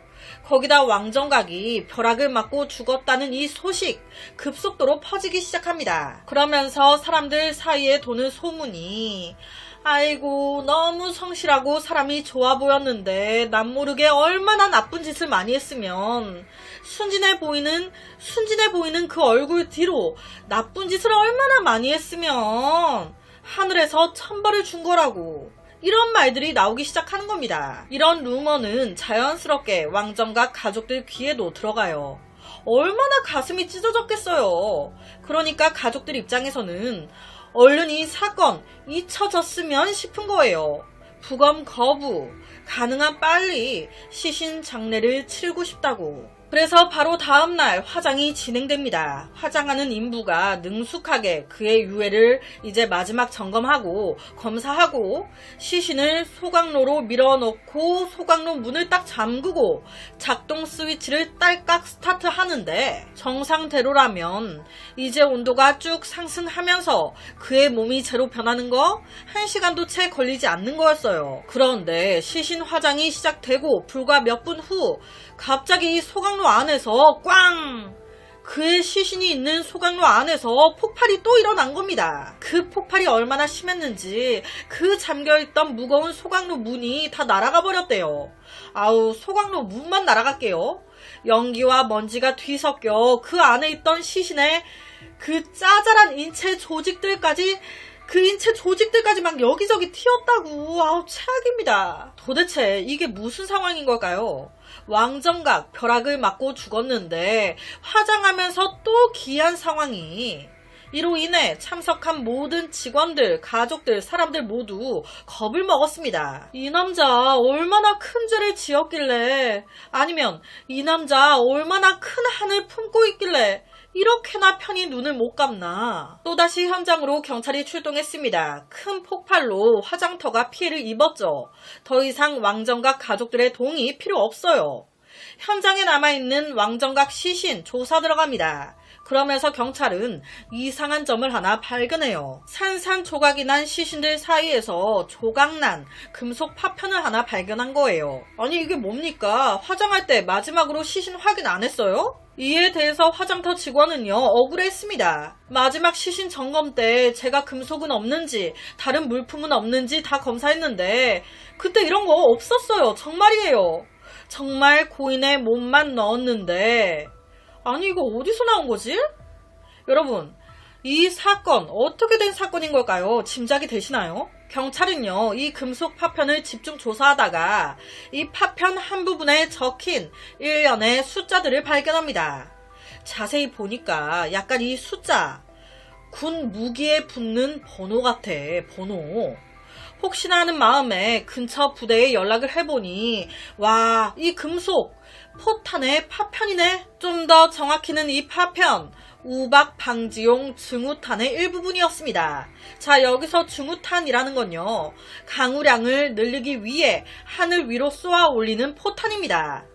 거기다 왕정각이 벼락을 맞고 죽었다는 이 소식 급속도로 퍼지기 시작합니다. 그러면서 사람들 사이에 도는 소문이, 아이고 너무 성실하고 사람이 좋아 보였는데 남모르게 얼마나 나쁜 짓을 많이 했으면 순진해 보이는 그 얼굴 뒤로 나쁜 짓을 얼마나 많이 했으면 하늘에서 천벌을 준 거라고. 이런 말들이 나오기 시작하는 겁니다. 이런 루머는 자연스럽게 왕정각 가족들 귀에도 들어가요. 얼마나 가슴이 찢어졌겠어요. 그러니까 가족들 입장에서는 얼른 이 사건 잊혀졌으면 싶은 거예요. 부검 거부, 가능한 빨리 시신 장례를 치르고 싶다고. 그래서 바로 다음날 화장이 진행됩니다. 화장하는 인부가 능숙하게 그의 유해를 이제 마지막 점검하고 검사하고 시신을 소각로로 밀어넣고 소각로 문을 딱 잠그고 작동 스위치를 딸깍 스타트하는데 정상대로라면 이제 온도가 쭉 상승하면서 그의 몸이 제로 변하는 거 1시간도 채 걸리지 않는 거였어요. 그런데 시신 화장이 시작되고 불과 몇 분 후 갑자기 소각로 안에서 꽝! 그의 시신이 있는 소각로 안에서 폭발이 또 일어난 겁니다. 그 폭발이 얼마나 심했는지 그 잠겨있던 무거운 소각로 문이 다 날아가 버렸대요. 아우, 소각로 문만 날아갈게요. 연기와 먼지가 뒤섞여 그 안에 있던 시신의 그 짜잘한 인체 조직들까지 막 여기저기 튀었다고. 아우, 최악입니다. 도대체 이게 무슨 상황인 걸까요? 왕정각 벼락을 맞고 죽었는데 화장하면서 또 기이한 상황이. 이로 인해 참석한 모든 직원들, 가족들, 사람들 모두 겁을 먹었습니다. 이 남자 얼마나 큰 죄를 지었길래, 아니면 이 남자 얼마나 큰 한을 품고 있길래 이렇게나 편히 눈을 못 감나. 또다시 현장으로 경찰이 출동했습니다. 큰 폭발로 화장터가 피해를 입었죠. 더 이상 왕정각 가족들의 도움이 필요 없어요. 현장에 남아있는 왕정각 시신 조사 들어갑니다. 그러면서 경찰은 이상한 점을 하나 발견해요. 산산조각이 난 시신들 사이에서 조각난 금속 파편을 하나 발견한 거예요. 아니, 이게 뭡니까? 화장할 때 마지막으로 시신 확인 안 했어요? 이에 대해서 화장터 직원은요, 억울했습니다. 마지막 시신 점검 때 제가 금속은 없는지 다른 물품은 없는지 다 검사했는데 그때 이런 거 없었어요. 정말이에요. 정말 고인의 몸만 넣었는데, 아니 이거 어디서 나온 거지? 여러분, 이 사건 어떻게 된 사건인 걸까요? 짐작이 되시나요? 경찰은요, 이 금속 파편을 집중 조사하다가 이 파편 한 부분에 적힌 일련의 숫자들을 발견합니다. 자세히 보니까 약간 이 숫자, 군 무기에 붙는 번호 같아. 번호. 혹시나 하는 마음에 근처 부대에 연락을 해보니 와, 이 금속 포탄의 파편이네. 좀 더 정확히는 이 파편 우박 방지용 증우탄의 일부분이었습니다. 자, 여기서 증우탄이라는 건요, 강우량을 늘리기 위해 하늘 위로 쏘아 올리는 포탄입니다.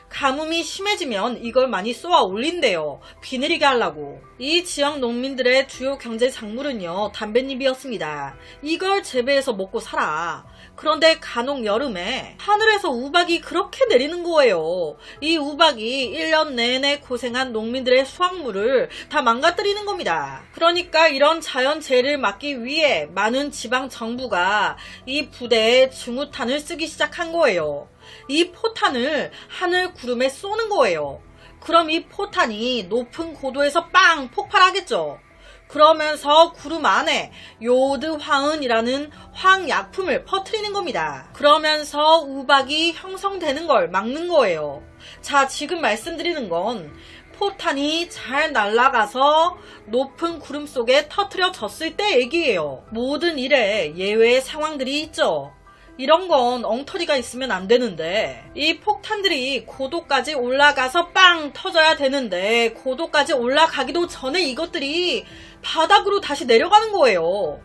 가뭄이 심해지면 이걸 많이 쏘아 올린대요. 비 내리게 하려고. 이 지역 농민들의 주요 경제 작물은요, 담뱃잎이었습니다. 이걸 재배해서 먹고 살아. 그런데 간혹 여름에 하늘에서 우박이 그렇게 내리는 거예요. 이 우박이 1년 내내 고생한 농민들의 수확물을 다 망가뜨리는 겁니다. 그러니까 이런 자연재해를 막기 위해 많은 지방 정부가 이 부대에 증우탄을 쓰기 시작한 거예요. 이 포탄을 하늘 구름에 쏘는 거예요. 그럼 이 포탄이 높은 고도에서 빵 폭발하겠죠. 그러면서 구름 안에 요오드 황은이라는 황약품을 퍼뜨리는 겁니다. 그러면서 우박이 형성되는 걸 막는 거예요. 자, 지금 말씀드리는 건 포탄이 잘 날아가서 높은 구름 속에 터뜨려졌을 때 얘기예요. 모든 일에 예외의 상황들이 있죠. 이런 건 엉터리가 있으면 안 되는데, 이 폭탄들이 고도까지 올라가서 빵 터져야 되는데 고도까지 올라가기도 전에 이것들이 바닥으로 다시 내려가는 거예요.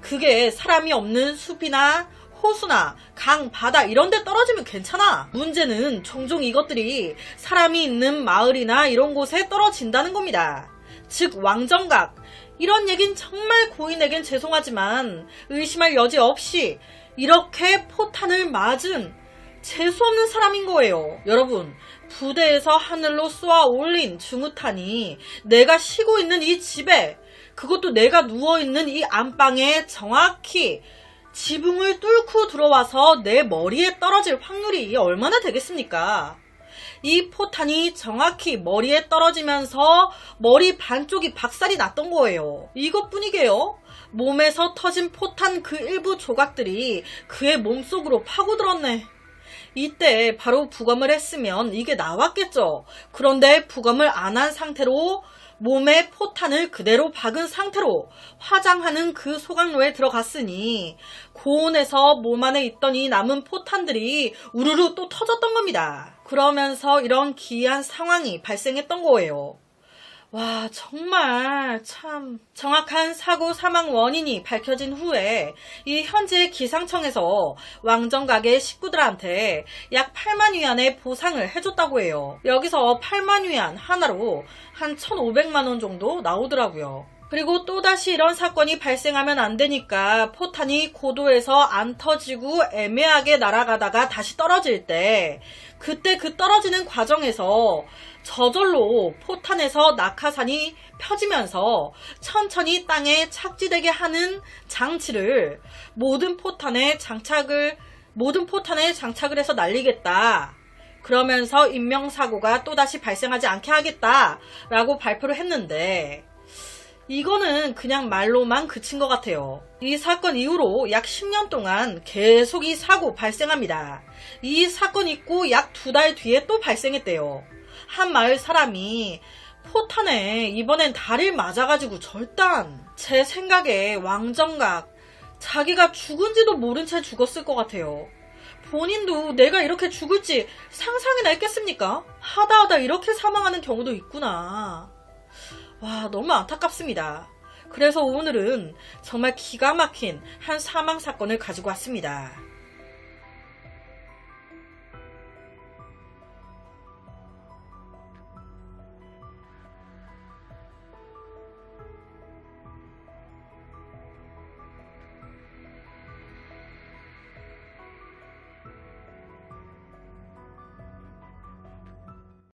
그게 사람이 없는 숲이나 호수나 강, 바다 이런 데 떨어지면 괜찮아. 문제는 종종 이것들이 사람이 있는 마을이나 이런 곳에 떨어진다는 겁니다. 즉 왕정각. 이런 얘긴 정말 고인에겐 죄송하지만 의심할 여지 없이 이렇게 포탄을 맞은 재수없는 사람인 거예요. 여러분, 부대에서 하늘로 쏘아 올린 증우탄이 내가 쉬고 있는 이 집에, 그것도 내가 누워있는 이 안방에 정확히 지붕을 뚫고 들어와서 내 머리에 떨어질 확률이 얼마나 되겠습니까? 이 포탄이 정확히 머리에 떨어지면서 머리 반쪽이 박살이 났던 거예요. 이것뿐이게요. 몸에서 터진 포탄 그 일부 조각들이 그의 몸속으로 파고들었네. 이때 바로 부검을 했으면 이게 나왔겠죠. 그런데 부검을 안 한 상태로 몸에 포탄을 그대로 박은 상태로 화장하는 그 소각로에 들어갔으니 고온에서 몸 안에 있던 이 남은 포탄들이 우르르 또 터졌던 겁니다. 그러면서 이런 기이한 상황이 발생했던 거예요. 와, 정말 참 정확한 사고 사망 원인이 밝혀진 후에 이 현지 기상청에서 왕정 가게 식구들한테 약 8만 위안의 보상을 해줬다고 해요. 여기서 8만 위안 하나로 한 1,500만 원 정도 나오더라고요. 그리고 또다시 이런 사건이 발생하면 안 되니까 포탄이 고도에서 안 터지고 애매하게 날아가다가 다시 떨어질 때 그때 그 떨어지는 과정에서 저절로 포탄에서 낙하산이 펴지면서 천천히 땅에 착지되게 하는 장치를 모든 포탄에 장착을 해서 날리겠다. 그러면서 인명사고가 또다시 발생하지 않게 하겠다라고 발표를 했는데 이거는 그냥 말로만 그친 것 같아요. 이 사건 이후로 약 10년 동안 계속 이 사고 발생합니다. 이 사건 있고 약 2달 뒤에 또 발생했대요. 한 마을 사람이 포탄에 이번엔 다리를 맞아가지고 절단. 제 생각에 왕정각 자기가 죽은지도 모른 채 죽었을 것 같아요. 본인도 내가 이렇게 죽을지 상상이나 했겠습니까? 하다 이렇게 사망하는 경우도 있구나. 와, 너무 안타깝습니다. 그래서 오늘은 정말 기가 막힌 한 사망 사건을 가지고 왔습니다.